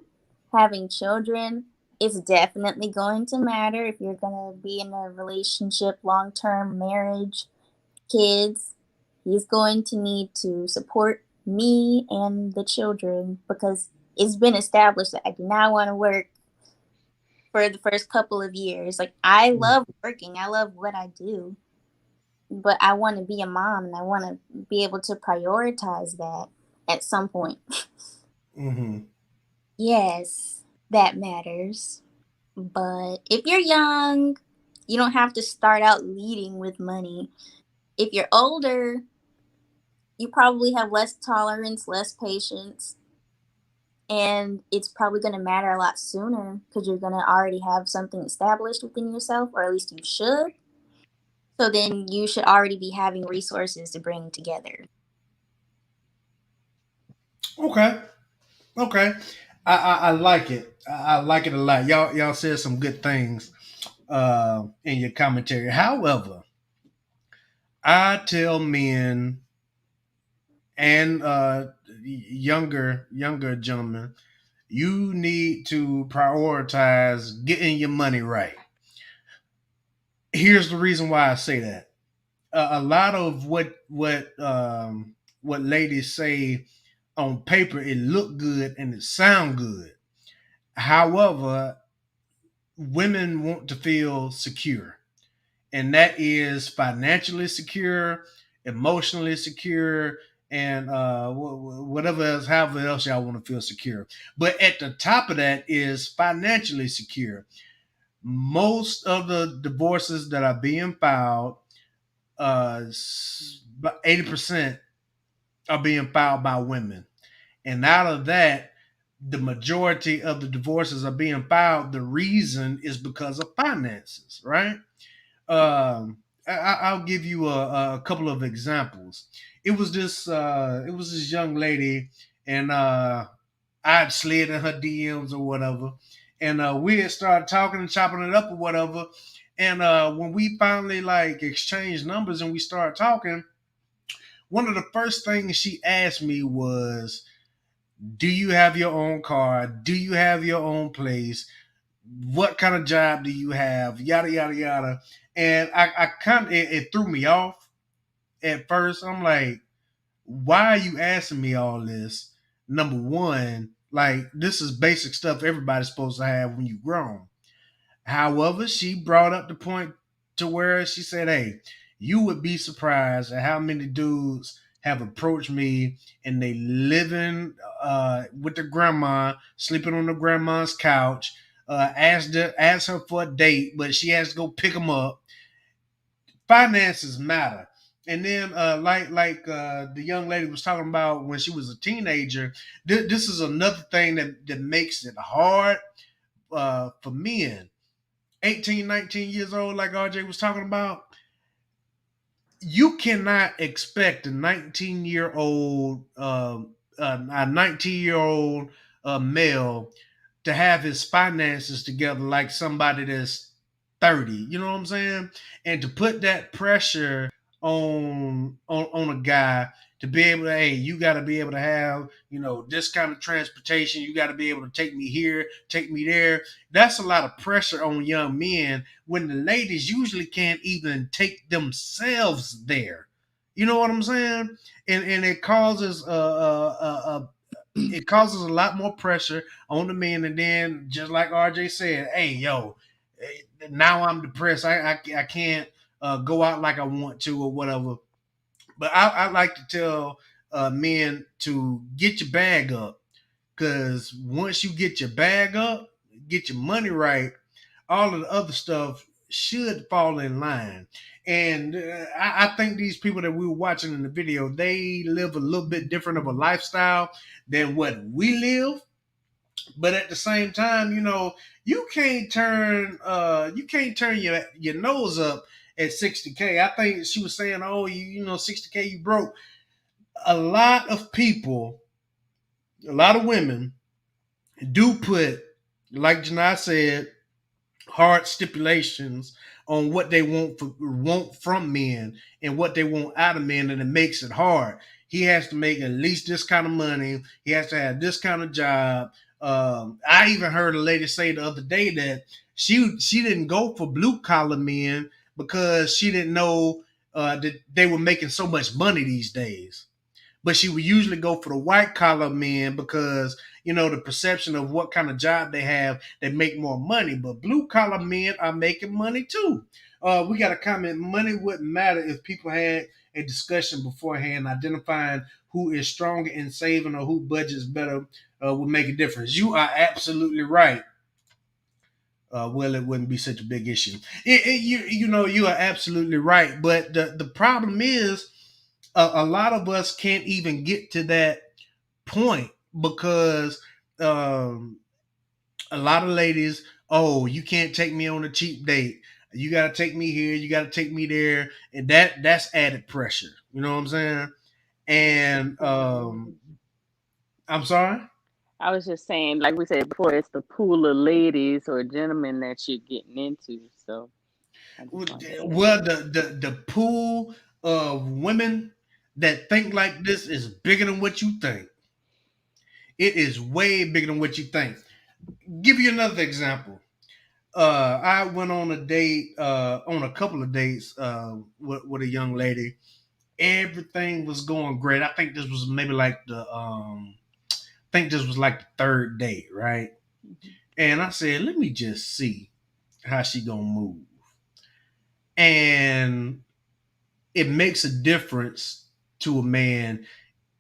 S3: having children, it's definitely going to matter if you're going to be in a relationship, long term marriage, kids. He's going to need to support me and the children because it's been established that I do not want to work for the first couple of years. Like, I love working, I love what I do, but I want to be a mom and I want to be able to prioritize that at some point.
S1: Mm-hmm.
S3: Yes, that matters. But if you're young, you don't have to start out leading with money. If you're older, you probably have less tolerance, less patience, and it's probably going to matter a lot sooner because you're going to already have something established within yourself, or at least you should. So then you should already be having resources to bring together.
S1: Okay. Okay. I like it. I like it a lot. Y'all said some good things in your commentary. However, I tell men and younger gentlemen, you need to prioritize getting your money right. Here's the reason why I say that. A lot of what ladies say on paper, it look good and it sound good. However, women want to feel secure, and that is financially secure, emotionally secure, and whatever else, however else y'all want to feel secure. But at the top of that is financially secure. Most of the divorces that are being filed, about 80% are being filed by women, and out of that, the majority of the divorces are being filed. The reason is because of finances, right? I'll give you a couple of examples. It was this young lady, and I'd slid in her DMs or whatever, and we had started talking and chopping it up or whatever. And when we finally like exchanged numbers and we started talking, one of the first things she asked me was, "Do you have your own car? Do you have your own place? What kind of job do you have?" Yada yada yada. And I kind of it threw me off at first. I'm like, why are you asking me all this? Number one, like, this is basic stuff everybody's supposed to have when you grown. However, she brought up the point to where she said, "Hey, you would be surprised at how many dudes have approached me and they living with their grandma, sleeping on the grandma's couch, asked her for a date, but she has to go pick them up." Finances matter. And then, the young lady was talking about when she was a teenager, this is another thing that makes it hard for men. 18, 19 years old, like RJ was talking about, you cannot expect a 19-year-old male to have his finances together like somebody that's 30. You know what I'm saying? And to put that pressure on a guy to be able to, hey, you got to be able to have, this kind of transportation. You got to be able to take me here, take me there. That's a lot of pressure on young men when the ladies usually can't even take themselves there. You know what I'm saying? And it causes a lot more pressure on the men. And then, just like RJ said, hey, yo, now I'm depressed. I can't go out like I want to or whatever. But I like to tell men to get your bag up, because once you get your bag up, get your money right, all of the other stuff should fall in line. And I think these people that we were watching in the video, they live a little bit different of a lifestyle than what we live. But at the same time, you can't turn your nose up at 60K. I think she was saying, oh, 60K, you broke. A lot of people, a lot of women do put, like Janai said, hard stipulations on what they want from men and what they want out of men, and it makes it hard. He has to make at least this kind of money. He has to have this kind of job. I even heard a lady say the other day that she didn't go for blue collar men because she didn't know that they were making so much money these days. But she would usually go for the white collar men because the perception of what kind of job they have, they make more money. But blue collar men are making money too. We got a comment: money wouldn't matter if people had a discussion beforehand, identifying who is stronger in saving or who budgets better would make a difference. You are absolutely right. Well, it wouldn't be such a big issue. You are absolutely right. But the problem is, a lot of us can't even get to that point because a lot of ladies, oh, you can't take me on a cheap date. You got to take me here. You got to take me there, and that's added pressure. You know what I'm saying? And I'm sorry.
S2: I was just saying, like we said before, it's the pool of ladies or gentlemen that you're getting into. So I just wanted to say
S1: Well,
S2: that.
S1: the pool of women that think like this is bigger than what you think. It is way bigger than what you think. Give you another example. I went on a date, on a couple of dates, with a young lady. Everything was going great. I think this was maybe like the third date, right? And I said, let me just see how she gonna move. And it makes a difference to a man,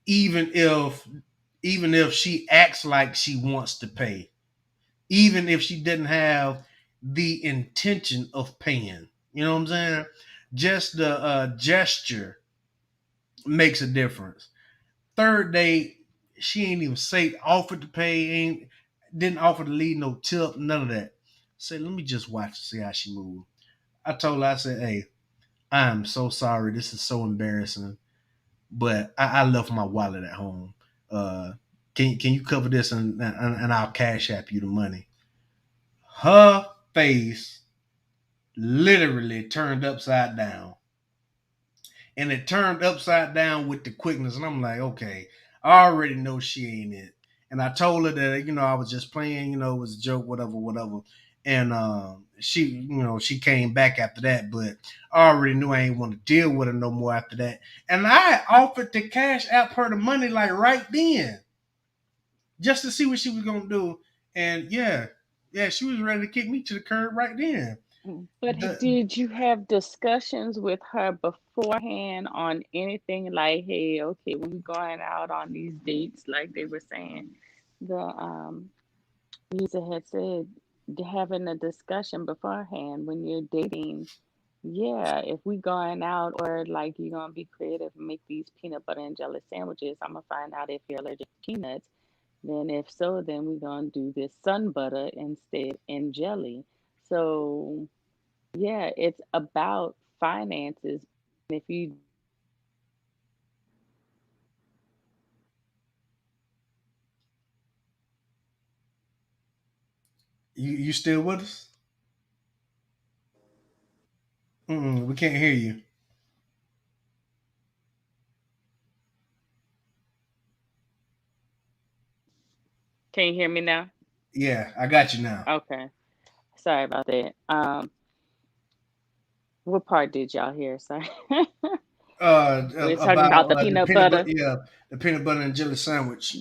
S1: even if she acts like she wants to pay, even if she didn't have the intention of paying. You know what I'm saying? Just the gesture makes a difference. Third date, she ain't even say offered to pay, ain't didn't offer to leave no tip, none of that. Say, let me just watch to see how she move. I told her, I said, hey, I am so sorry. This is so embarrassing, but I left my wallet at home. Uh, can you cover this and I'll cash app you the money? Her face literally turned upside down, and it turned upside down with the quickness. And I'm like, okay, I already know she ain't it. And I told her that I was just playing, it was a joke, whatever, whatever. And she came back after that, but I already knew I ain't want to deal with her no more after that. And I offered to cash app her the money like right then, just to see what she was gonna do. And yeah, she was ready to kick me to the curb right then.
S2: But
S1: The,
S2: did you have discussions with her beforehand on anything like, hey, okay, when we're going out on these dates, like they were saying, the Lisa had said, having a discussion beforehand when you're dating. Yeah, if we going out or like you're gonna be creative and make these peanut butter and jelly sandwiches, I'm gonna find out if you're allergic to peanuts. Then if so, then we're gonna do this sun butter instead and jelly. So yeah, it's about finances. If you
S1: you still with us? We can't hear you.
S2: can you hear me now?
S1: Yeah, I got you now.
S2: Okay. Sorry about that. What part did y'all hear? Sorry. We're talking about the peanut butter
S1: the peanut butter and jelly sandwich.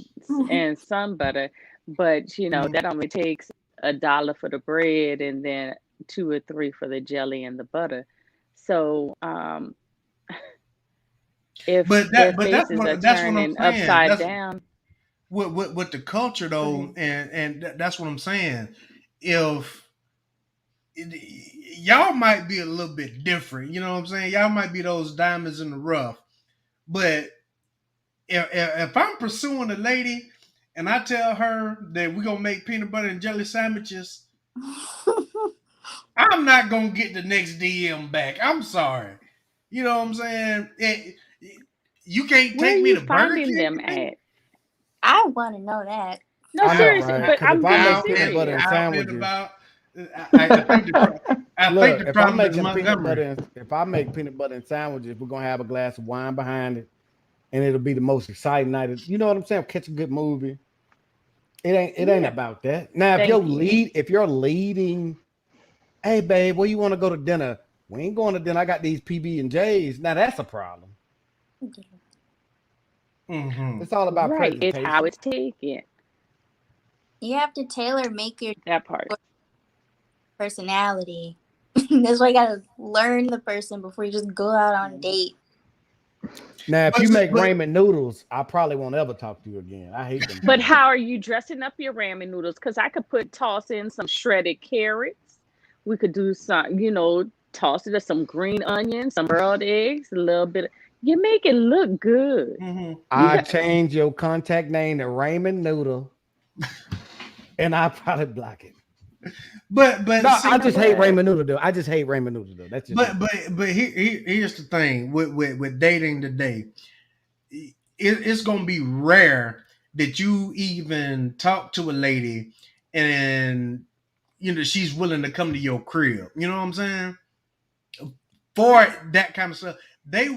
S2: and some butter, but
S1: Mhm.
S2: that only takes $1 for the bread and then 2 or 3 for the jelly and the butter. So if their
S1: But
S2: faces are
S1: that's what I'm
S2: turning
S1: saying.
S2: upside
S1: That's
S2: down,
S1: with the culture though, and that's what I'm saying. If y'all might be a little bit different, you know what I'm saying? Y'all might be those diamonds in the rough, but if I'm pursuing a lady and I tell her that we're gonna make peanut butter and jelly sandwiches, I'm not gonna get the next DM back. I'm sorry. You know what I'm saying? You can't
S2: where are
S1: take me
S2: you
S1: to Burger
S2: finding
S1: King
S2: them
S1: today?
S2: at?
S3: I want to know that.
S2: No,
S4: I know,
S2: seriously,
S4: right?
S2: but
S4: Because if
S2: I'm
S4: I
S2: being
S4: make
S1: Out
S4: peanut
S1: and
S4: butter and
S2: serious.
S1: out and
S4: sandwiches,
S1: about. I think I think
S4: look,
S1: the
S4: if I'm
S1: problem is
S4: making peanut butter
S1: Montgomery.
S4: and if I make peanut butter and sandwiches, we're gonna have a glass of wine behind it, and it'll be the most exciting night. You know what I'm saying? Catch a good movie. It ain't
S2: Yeah,
S4: about that. Now,
S2: thank you.
S4: if you're leading, hey babe, where you want to go to dinner? We ain't going to dinner. I got these PB and J's. Now that's a problem.
S1: Hmm.
S4: It's all about
S2: Right, it's how
S4: presentation.
S2: it's taken.
S3: You have to tailor make your
S2: That part.
S3: personality. That's why you gotta learn the person before you just go out on a date.
S4: Now, if
S1: But
S4: you make
S1: but
S4: ramen noodles, I probably won't ever talk to you again. I hate them
S2: But
S4: things.
S2: how are you dressing up your ramen noodles? Because I could toss in some shredded carrots. We could do some, toss it with some green onions, some boiled eggs, a little bit. You make it look good.
S1: hmm
S2: You
S4: I
S2: got
S4: change your contact name to Raymond Noodle, and I probably block it.
S1: but
S4: No,
S2: you
S4: I
S1: see,
S2: know
S4: just hate
S2: what?
S4: Raymond Noodle though. I just hate Raymond Noodle though. That's just me.
S1: but here's the thing with dating today. It's gonna be rare that you even talk to a lady and she's willing to come to your crib. You know what I'm saying? For that kind of stuff. They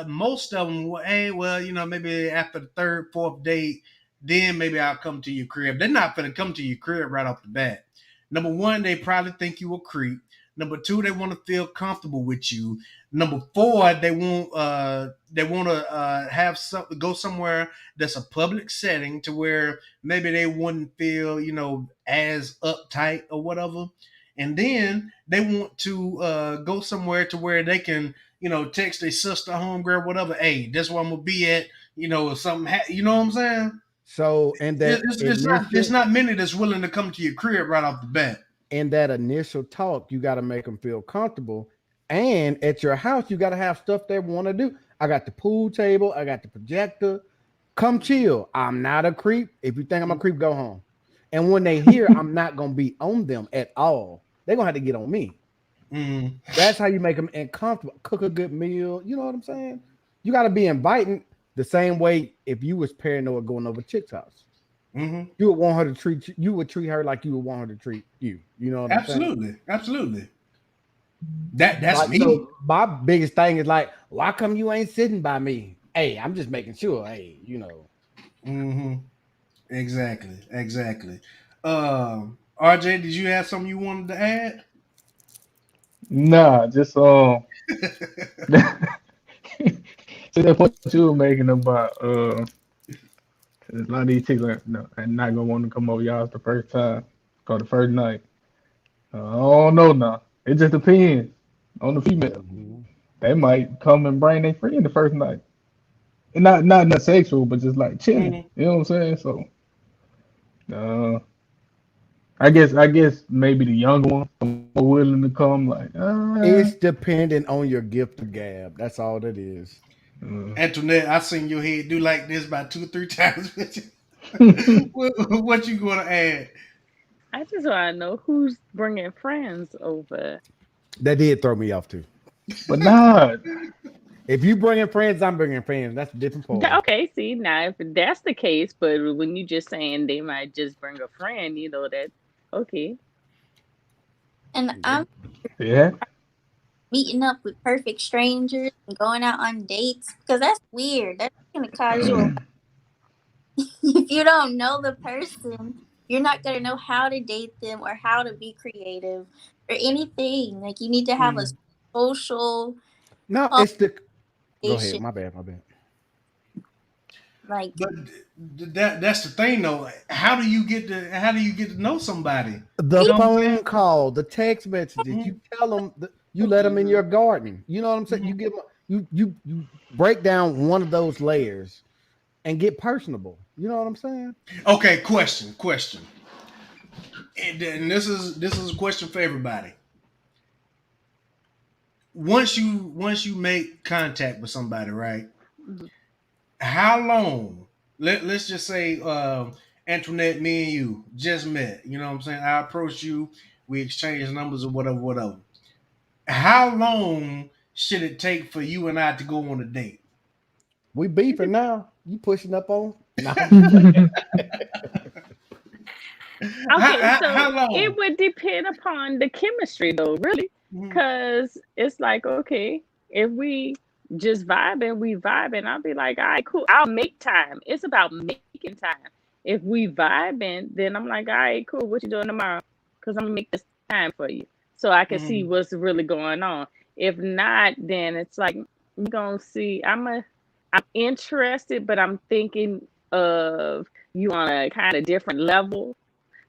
S1: most of them, hey, well, maybe after the third, fourth date, then maybe I'll come to your crib. They're not gonna come to your crib right off the bat. Number one, they probably think you a creep. Number two, they want to feel comfortable with you. Number four, they want to have something go somewhere that's a public setting to where maybe they wouldn't feel as uptight or whatever. And then they want to go somewhere to where they can text their sister, homegirl, whatever. Hey, that's where I'm gonna be at. If something, you know what I'm saying?
S4: So in that
S1: It's
S4: initial
S1: not many that's willing to come to your crib right off the bat.
S4: talk, you got to make them feel comfortable. And at your house, you got to have stuff they want to do. I got the pool table. I got the projector. Come chill. I'm not a creep. If you think I'm a creep, go home. And when they hear I'm not gonna be on them at all, they're gonna have to get on me.
S1: Mm,
S4: That's how you make them uncomfortable. Cook a good meal. You know what I'm saying? You got to be inviting the same way if you was paranoid going over chick's house.
S1: hmm
S4: You would want her to treat you. You would treat her like you would want her to treat you. You know what I'm saying?
S1: Absolutely, absolutely. That's
S4: Like
S1: me.
S4: so, my biggest thing is like, why come you ain't sitting by me? Hey, I'm just making sure. Hey,
S1: Hmm. Exactly, exactly. RJ, did you have something you wanted to add?
S5: Nah, just to that point you were making about 'cause a lot of these chicks are no, and not gonna want to come over y'all the first time or the first night. I don't know now. It just depends on the female.
S4: Mhm.
S5: They might come and bring their friend the first night. And not in a sexual, but just like chilling.
S1: Hmm.
S5: You know what I'm saying? So I guess maybe the younger ones are more willing to come like
S4: It's dependent on your gift of gab. That's all that is.
S5: uh,
S1: Antoinette, I seen your head do like this about 2 or 3 times. What you gonna add?
S2: I just want to know who's bringing friends over.
S4: That did throw me off too.
S5: but nah,
S4: If you bringing friends, I'm bringing friends. That's a different party.
S2: Okay, see, now if that's the case, but when you just saying they might just bring a friend, that, okay.
S3: And I'm
S5: yeah.
S3: meeting up with perfect strangers and going out on dates because that's weird. That's gonna cause you. If you don't know the person, you're not gonna know how to date them or how to be creative or anything. Like you need to have a
S1: Mm,
S3: social.
S4: No,
S3: Oh,
S4: Go ahead.
S3: should,
S4: My bad.
S3: like,
S1: But that's the thing though. How do you get to know somebody?
S4: The
S1: You know what I'm
S4: phone
S1: saying?
S4: call, the text messages, you tell them, you let them in your garden. You know what I'm saying? You give them, you break down one of those layers and get personable. You know what I'm saying?
S1: Okay, question. And this is a question for everybody. Once you make contact with somebody, right?
S2: Mhm.
S1: How long? Let's just say Antoinette, me and you just met. You know what I'm saying? I approached you, we exchanged numbers or whatever. How long should it take for you and I to go on a date?
S4: We beefing now. You pushing up on? No.
S2: Okay,
S1: How
S2: so
S1: long?
S2: it would depend upon the chemistry, though, really,
S1: Mhm.
S2: because it's like, okay, if we just vibing, I'll be like, all right, cool. I'll make time. It's about making time. If we vibing, then I'm like, all right, cool. What you doing tomorrow? Because I'm gonna make this time for you, so I can see
S1: Mhm.
S2: what's really going on. If not, then it's like we're gonna see. I'm interested, but I'm thinking of you on a kind of different level.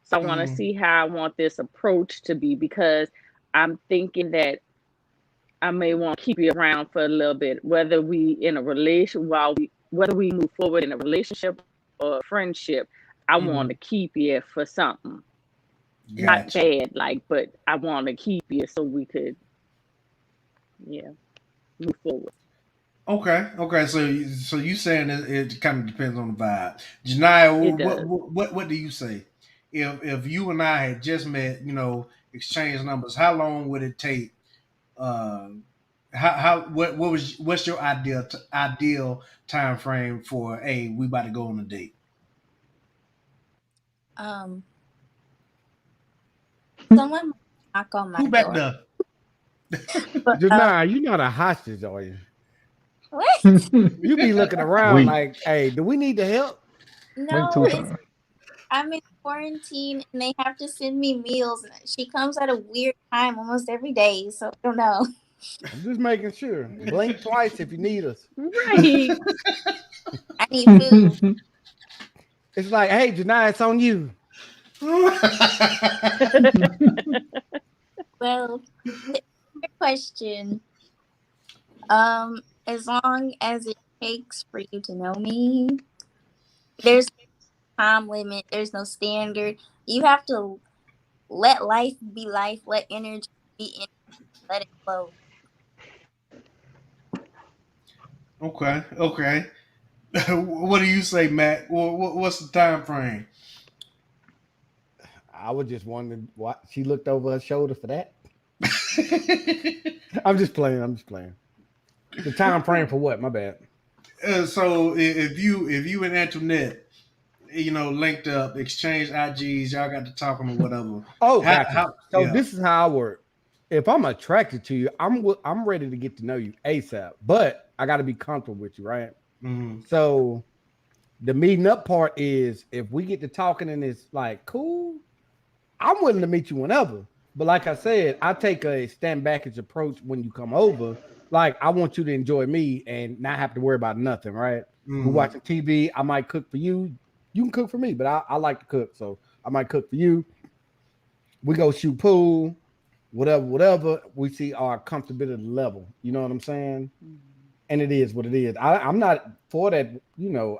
S2: So I want to
S1: Mhm.
S2: see how I want this approach to be, because I'm thinking that I may want to keep you around for a little bit, whether we in a relation whether we move forward in a relationship or a friendship. I want to
S1: Mhm.
S2: keep you for something, not
S1: Gotcha.
S2: bad, like, but I want to keep you so we could, yeah, move forward.
S1: Okay. So you saying it kind of depends on the vibe. Janiyah,
S2: It
S1: what
S2: does.
S1: what do you say? If you and I had just met, exchanged numbers, how long would it take? Uh, what's your ideal time frame for? Hey, we about to go on a date.
S3: um, someone might knock on my
S1: Who back
S3: door.
S1: there?
S3: But
S4: Janai, you're not a hostage, are you?
S3: what?
S4: You be looking around
S5: Wait,
S4: like, hey, do we need the help?
S5: wait
S3: No,
S5: two
S3: it's
S5: times.
S3: I'm in quarantine and they have to send me meals. And she comes at a weird time almost every day, so I don't know.
S4: I'm just making sure. Blink twice if you need us.
S2: Right.
S3: I need food.
S4: It's like, hey, Janai, it's on you.
S3: Well, the question, as long as it takes for you to know me, there's no time limit, there's no standard. You have to let life be life, let energy be energy, let it flow.
S1: Okay. What do you say, Matt? What's the time frame?
S4: I was just wondering what she looked over her shoulder for that. I'm just playing. The time frame for what? My bad.
S1: So if you and Antoinette, linked up, exchanged IGs, y'all got to talking or whatever.
S4: Oh,
S1: How,
S4: gotcha.
S1: how
S4: So
S1: yeah.
S4: this is how I work. If I'm attracted to you, I'm ready to get to know you ASAP. But I got to be comfortable with you, right?
S1: Mhm.
S4: So the meeting up part is if we get to talking and it's like cool, I'm willing to meet you whenever. But like I said, I take a stand backage approach when you come over. Like I want you to enjoy me and not have to worry about nothing, right? We're
S1: Mhm.
S4: watching TV. I might cook for you. You can cook for me, but I like to cook, so I might cook for you. We go shoot pool, whatever. We see our comfortability level. You know what I'm saying? And it is what it is. I'm not for that.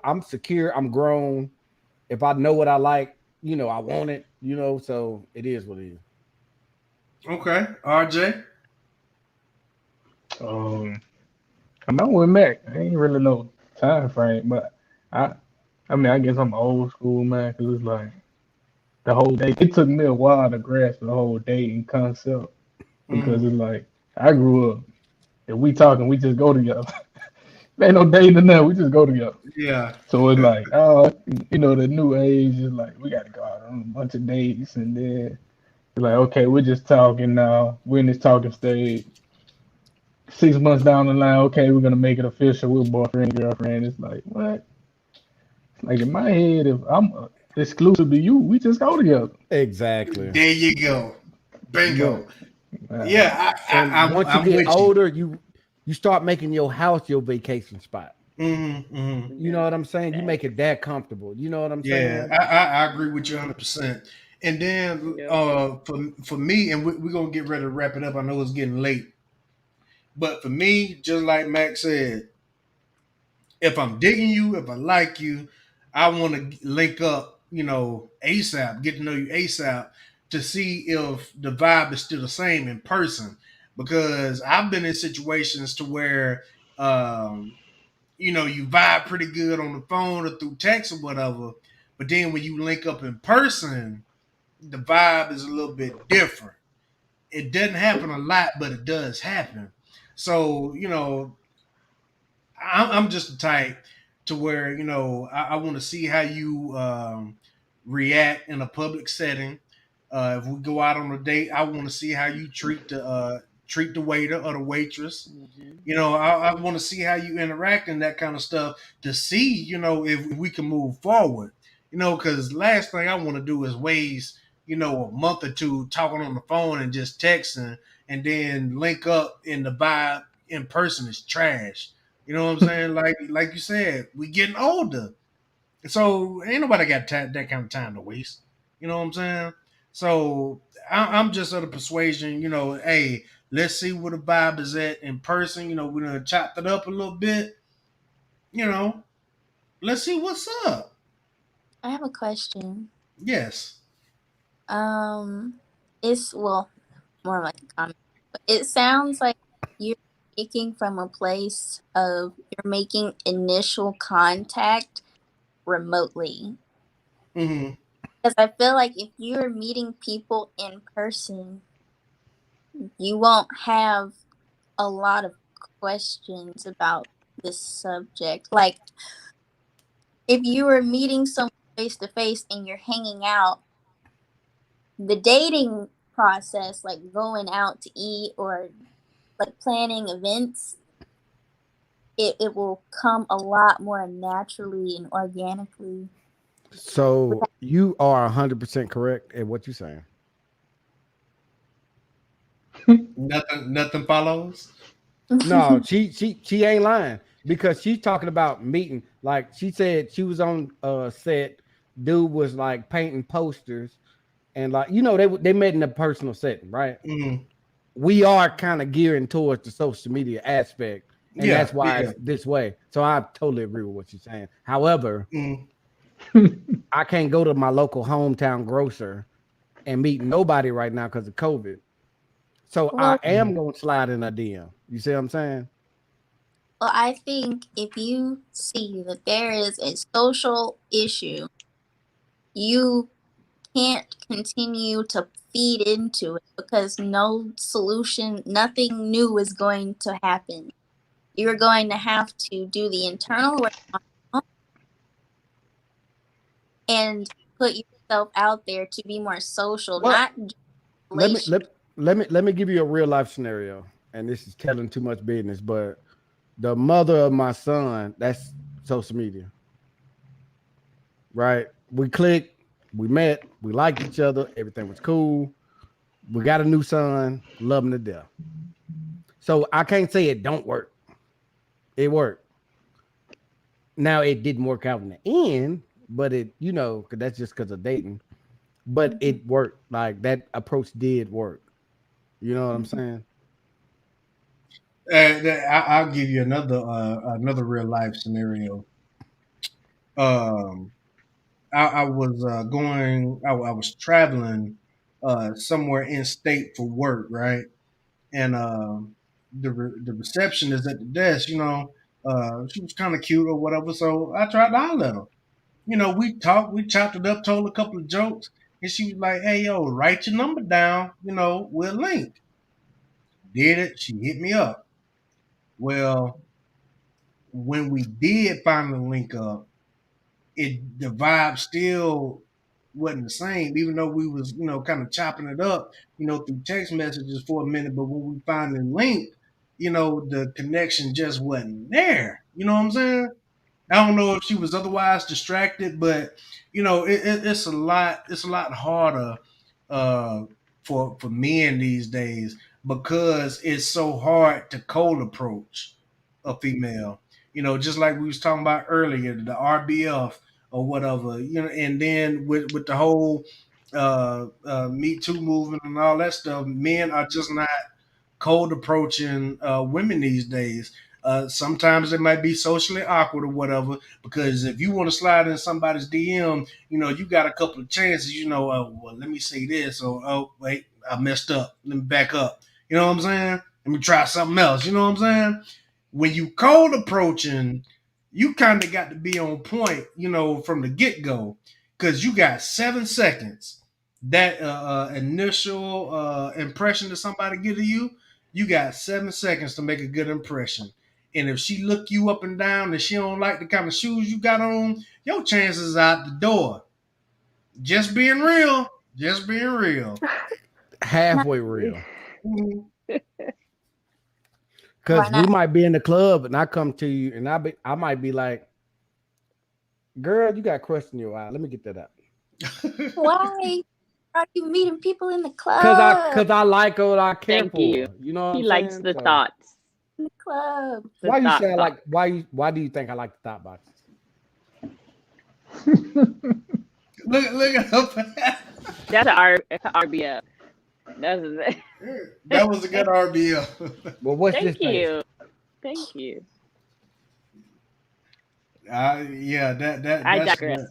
S4: I'm secure. I'm grown. If I know what I like, I want it. So it is what it is.
S1: Okay, RJ.
S5: Um, I'm with Mac. I ain't really no time frame, but I, I mean, I guess I'm old school, man, because it's like the whole day. It took me a while to grasp the whole dating concept because
S1: Mhm.
S5: it's like I grew up. If we talking, we just go together. Ain't no dating or nothing. We just go together.
S1: Yeah.
S5: So it's like, oh, the new age is like we got to go out on a bunch of dates, and then it's like, okay, we're just talking now. We're in this talking stage. 6 months down the line, okay, we're gonna make it official. We're boyfriend and girlfriend. It's like what? Like in my head, if I'm exclusive to you, we just go together.
S4: Exactly.
S1: There you go.
S5: But
S1: Bingo.
S5: uh,
S1: Yeah,
S4: And once you
S1: I'm
S4: get
S1: with you.
S4: older, you you start making your house your vacation spot.
S1: Mm-hmm.
S4: You know what I'm saying? You make it that comfortable. You know what I'm
S1: Yeah,
S4: saying?
S1: I agree with you 100%. And then
S2: Yep.
S1: for me, and we're gonna get ready to wrap it up. I know it's getting late, but for me, just like Max said, if I'm digging you, if I like you, I want to link up, ASAP, get to know you ASAP to see if the vibe is still the same in person. Because I've been in situations to where, you vibe pretty good on the phone or through text or whatever, but then when you link up in person, the vibe is a little bit different. It doesn't happen a lot, but it does happen. So, I'm just the type to where I want to see how you react in a public setting. If we go out on a date, I want to see how you treat the waiter or the waitress.
S2: Mhm.
S1: I want to see how you interact and that kind of stuff to see if we can move forward. Because last thing I want to do is waste a month or two talking on the phone and just texting, and then link up and the vibe in person is trash. You know what I'm saying? Like you said, we getting older, so ain't nobody got that kind of time to waste. You know what I'm saying? So I'm just of the persuasion, hey, let's see where the vibe is at in person. We done chopped it up a little bit. You know, let's see what's up.
S3: I have a question.
S1: Yes.
S3: It's more like a comment. But it sounds like you're speaking from a place of you're making initial contact remotely.
S1: Mm-hmm.
S3: Because I feel like if you're meeting people in person, you won't have a lot of questions about this subject. Like if you were meeting someone face to face and you're hanging out, the dating process, like going out to eat or like planning events, it will come a lot more naturally and organically.
S4: So you are 100% correct in what you're saying.
S1: Nothing follows.
S4: No, she ain't lying because she's talking about meeting. Like she said, she was on set. Dude was like painting posters, and like they met in a personal setting, right?
S1: Mm-hmm.
S4: We are kind of gearing towards the social media aspect, and
S1: Yeah.
S4: that's why it's this way. So I totally agree with what you're saying. However, I can't go to my local hometown grocer and meet nobody right now because of COVID. So I
S3: Well,
S4: am gonna slide in a DM. You see what I'm saying?
S3: well, I think if you see that there is a social issue, you can't continue to feed into it because no solution, nothing new is going to happen. You're going to have to do the internal work on your own and put yourself out there to be more social,
S4: Well,
S3: not just
S4: let me
S3: relational.
S4: let me give you a real life scenario, and this is telling too much business, but the mother of my son, that's social media, right? We clicked, we met, we liked each other, everything was cool. We got a new son, love him to death. So I can't say it don't work. It worked. Now it didn't work out in the end, but cause that's just because of dating. But it worked. Like that approach did work. You know what I'm saying?
S1: I'll give you another real life scenario. Um, I was I was traveling somewhere in state for work, right? And the receptionist at the desk, she was kind of cute or whatever. So I tried to holler at her. We talked, we chopped it up, told a couple of jokes, and she was like, "Hey, yo, write your number down. We'll link." Did it? She hit me up. Well, when we did finally link up, the vibe still wasn't the same, even though we was kind of chopping it up through text messages for a minute. But when we finally linked, the connection just wasn't there. You know what I'm saying? I don't know if she was otherwise distracted, but it's a lot. It's a lot harder uh, for men these days because it's so hard to cold approach a female. You know, just like we was talking about earlier, the RBF or whatever. You know, and then with the whole Me Too movement and all that stuff, men are just not cold approaching women these days. Sometimes it might be socially awkward or whatever, because if you want to slide in somebody's DM, you know, you got a couple of chances, you know, well, let me say this, or, oh, wait, I messed up. Let me back up. You know what I'm saying? Let me try something else. You know what I'm saying? When you cold approaching, you kind of got to be on point, you know, from the get go, because you got 7 seconds. That initial impression that somebody give to you, you got 7 seconds to make a good impression. And if she look you up and down and she don't like the kind of shoes you got on, your chances out the door. Just being real. Just being real.
S4: Halfway real.
S1: Mhm.
S4: Because
S3: Why
S4: we
S3: not?
S4: might be in the club and I come to you and I might be like, girl, you got a crush in your eye. Let me get that out.
S3: Why are you meeting people in the club?
S4: Cause I like her, I care
S2: Thank
S4: for
S2: you.
S4: her. You know what
S2: He
S4: I'm
S2: likes
S4: saying?
S2: the
S4: So,
S2: thoughts.
S3: In the club.
S2: The
S4: why you
S2: thought
S4: say I
S2: box.
S4: like why do you think I like the thought boxes?
S1: Look at her.
S2: That's an RBF. That's
S1: That was a good RBO.
S4: Well, what's this
S2: Thank
S4: face?
S2: you. Thank you.
S1: Yeah,
S2: I digress.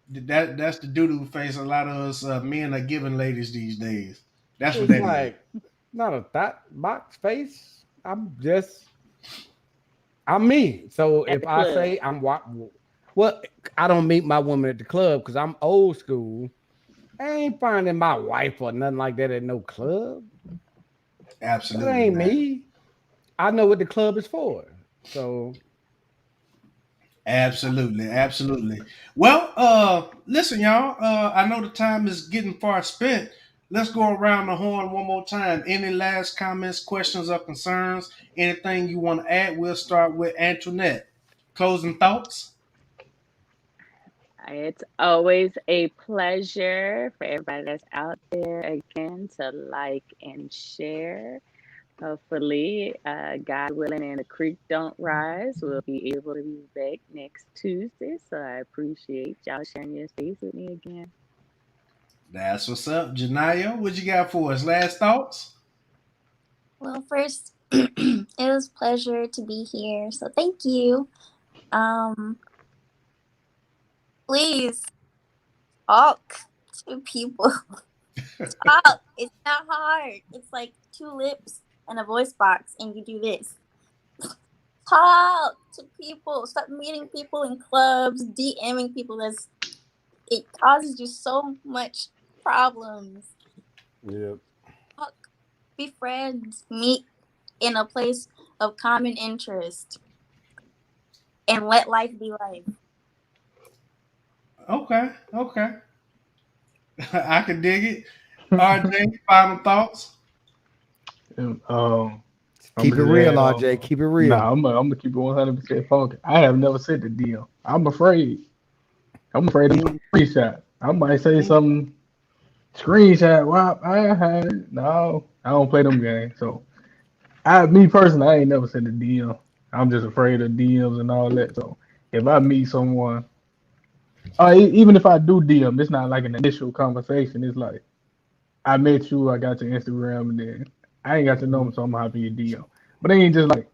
S1: that's the doo-doo face a lot of us men are giving ladies these days. That's what
S4: It's
S1: that is.
S4: like not a thought box face. I'm me. So
S2: At
S4: if
S2: the
S4: I
S2: club.
S4: say well, I don't meet my woman at the club because I'm old school. I ain't finding my wife or nothing like that at no club. That
S1: Absolutely
S4: ain't
S1: not.
S4: me. I know what the club is for. So
S1: Absolutely. Well, listen, y'all. I know the time is getting far spent. Let's go around the horn one more time. Any last comments, questions, or concerns? Anything you want to add? We'll start with Antoinette. Closing thoughts.
S2: It's always a pleasure for everybody that's out there again to like and share. Hopefully, God willing, and the creek don't rise, we'll be able to be back next Tuesday. So I appreciate y'all sharing your space with me again.
S1: That's what's up, Janaya. What you got for us? Last thoughts.
S3: Well, first, it was a pleasure to be here. So thank you. Um, please talk to people. Talk. It's not hard. It's like 2 lips and a voice box, and you do this. Talk to people. Stop meeting people in clubs, DMing people. It causes you so much problems.
S4: yeah.
S3: Talk, be friends, meet in a place of common interest, and let life be life.
S1: Okay. I can dig it. RJ, final thoughts.
S5: And, I'm
S4: Keep it
S5: gonna
S4: real,
S5: just add
S4: RJ.
S5: on.
S4: Keep it real.
S5: Nah, I'm gonna keep it 100% focused. I have never sent the deal. I'm afraid. I'm afraid of screenshot. I might say something. Screenshot. Wow, I had no. I don't play them games. So me personally, I ain't never sent a DM. I'm just afraid of DMs and all that. So if I meet someone, even if I do DM, it's not like an initial conversation. It's like I met you, I got your Instagram, and then I ain't got to know them, so I'm happy you DM. But it ain't just like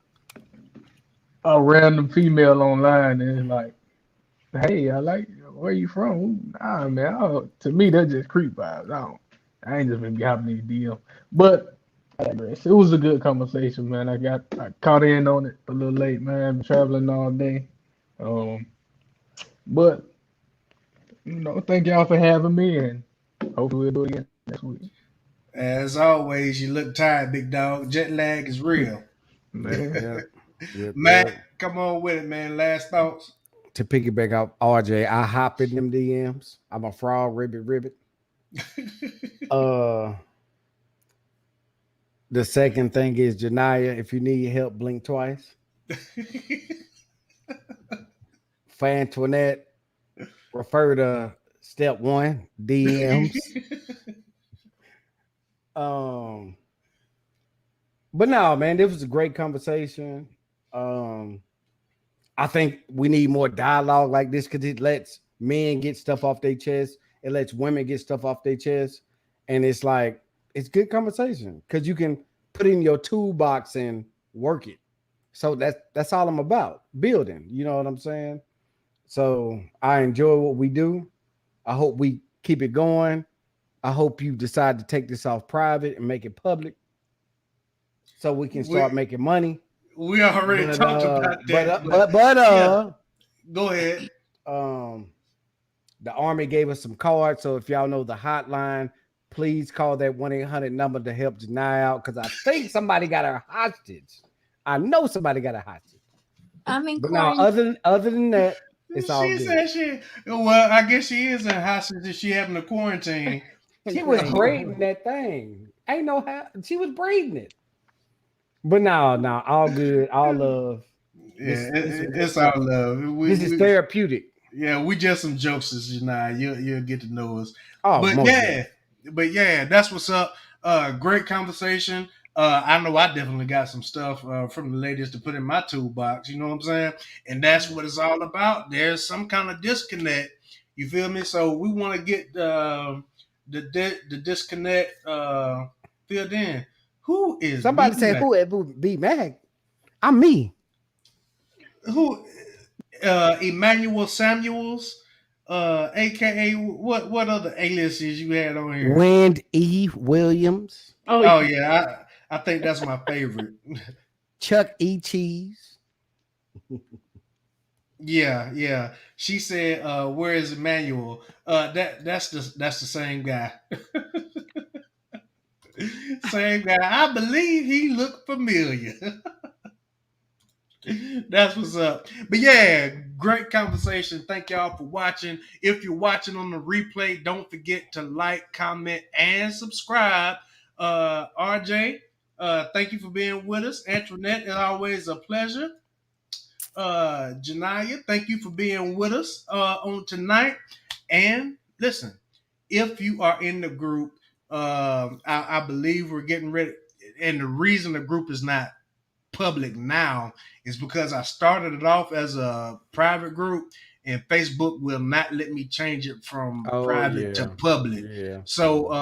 S5: a random female online and it's like, hey, I like where you from? Nah, man. To me, that's just creep vibes. I ain't just been hopping these DM. But I digress. It was a good conversation, man. I caught in on it a little late, man. Been traveling all day. Um, but thank y'all for having me, and hopefully we'll do it again next week.
S1: As always, you look tired, big dog. Jet lag is real.
S5: Man,
S4: Yep. Yep.
S1: Matt,
S4: Yep.
S1: come on with it, man. Last thoughts.
S4: To piggyback off RJ, I hop in them DMs. I'm a fraud, ribbit. Uh, the second thing is Janaya. If you need help, blink twice. For Antoinette, refer to step one, DMs. Um, But no, man, this was a great conversation. I think we need more dialogue like this because it lets men get stuff off their chest. It lets women get stuff off their chest. And it's like, it's good conversation because you can put in your toolbox and work it. So that's all I'm about, building. You know what I'm saying? So I enjoy what we do. I hope we keep it going. I hope you decide to take this off private and make it public so we can start making money.
S1: We already talked about that.
S4: But
S1: go ahead.
S4: The Army gave us some cards. So if y'all know the hotline, please call that 1-800 number to help Janiyah out because I think somebody got her hostage. I know somebody got a hostage.
S3: I'm in
S4: But now, other than that, it's all
S1: She
S4: good.
S1: said well, I guess she is in hostage if she having a quarantine.
S4: She was braiding that thing. Ain't no how she was braiding it. But no, all good, all love.
S1: Yeah, it's all love.
S4: This is therapeutic.
S1: Yeah, we just some jokesters, Janiyah. You'll get to know us.
S4: Oh,
S1: but yeah, that's what's up. Great conversation. I know I definitely got some stuff from the ladies to put in my toolbox. You know what I'm saying? And that's what it's all about. There's some kind of disconnect. You feel me? So we want to get the disconnect filled in. Who is
S4: somebody say who it would be Mag? I'm me.
S1: Who? Emmanuel Samuels, aka what other aliases you had on here?
S4: Wind E. Williams.
S1: Oh yeah, I think that's my favorite.
S4: Chuck E. Cheese.
S1: Yeah. She said, "Where is Emmanuel?" That's the same guy. Same guy. I believe he looked familiar. That's what's up. But yeah, great conversation. Thank y'all for watching. If you're watching on the replay, don't forget to like, comment, and subscribe. RJ, thank you for being with us. Antoinette, it's always a pleasure. Janiyah, thank you for being with us on tonight. And listen, if you are in the group, I believe we're getting ready. And the reason the group is not public now is because I started it off as a private group and Facebook will not let me change it from private to public.
S4: Yeah.
S1: So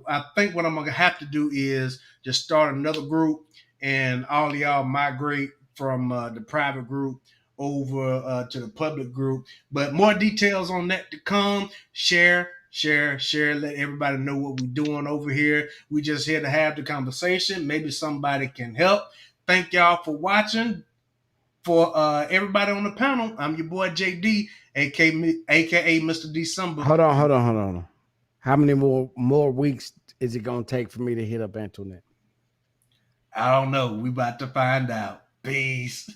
S1: I think what I'm gonna have to do is just start another group and all of y'all migrate from the private group over to the public group. But more details on that to come. Share, let everybody know what we're doing over here. We just here to have the conversation. Maybe somebody can help. Thank y'all for watching. For everybody on the panel, I'm your boy JD, aka Mr. December.
S4: Hold on. How many more weeks is it gonna take for me to hit up Antoinette?
S1: I don't know. We about to find out. Peace.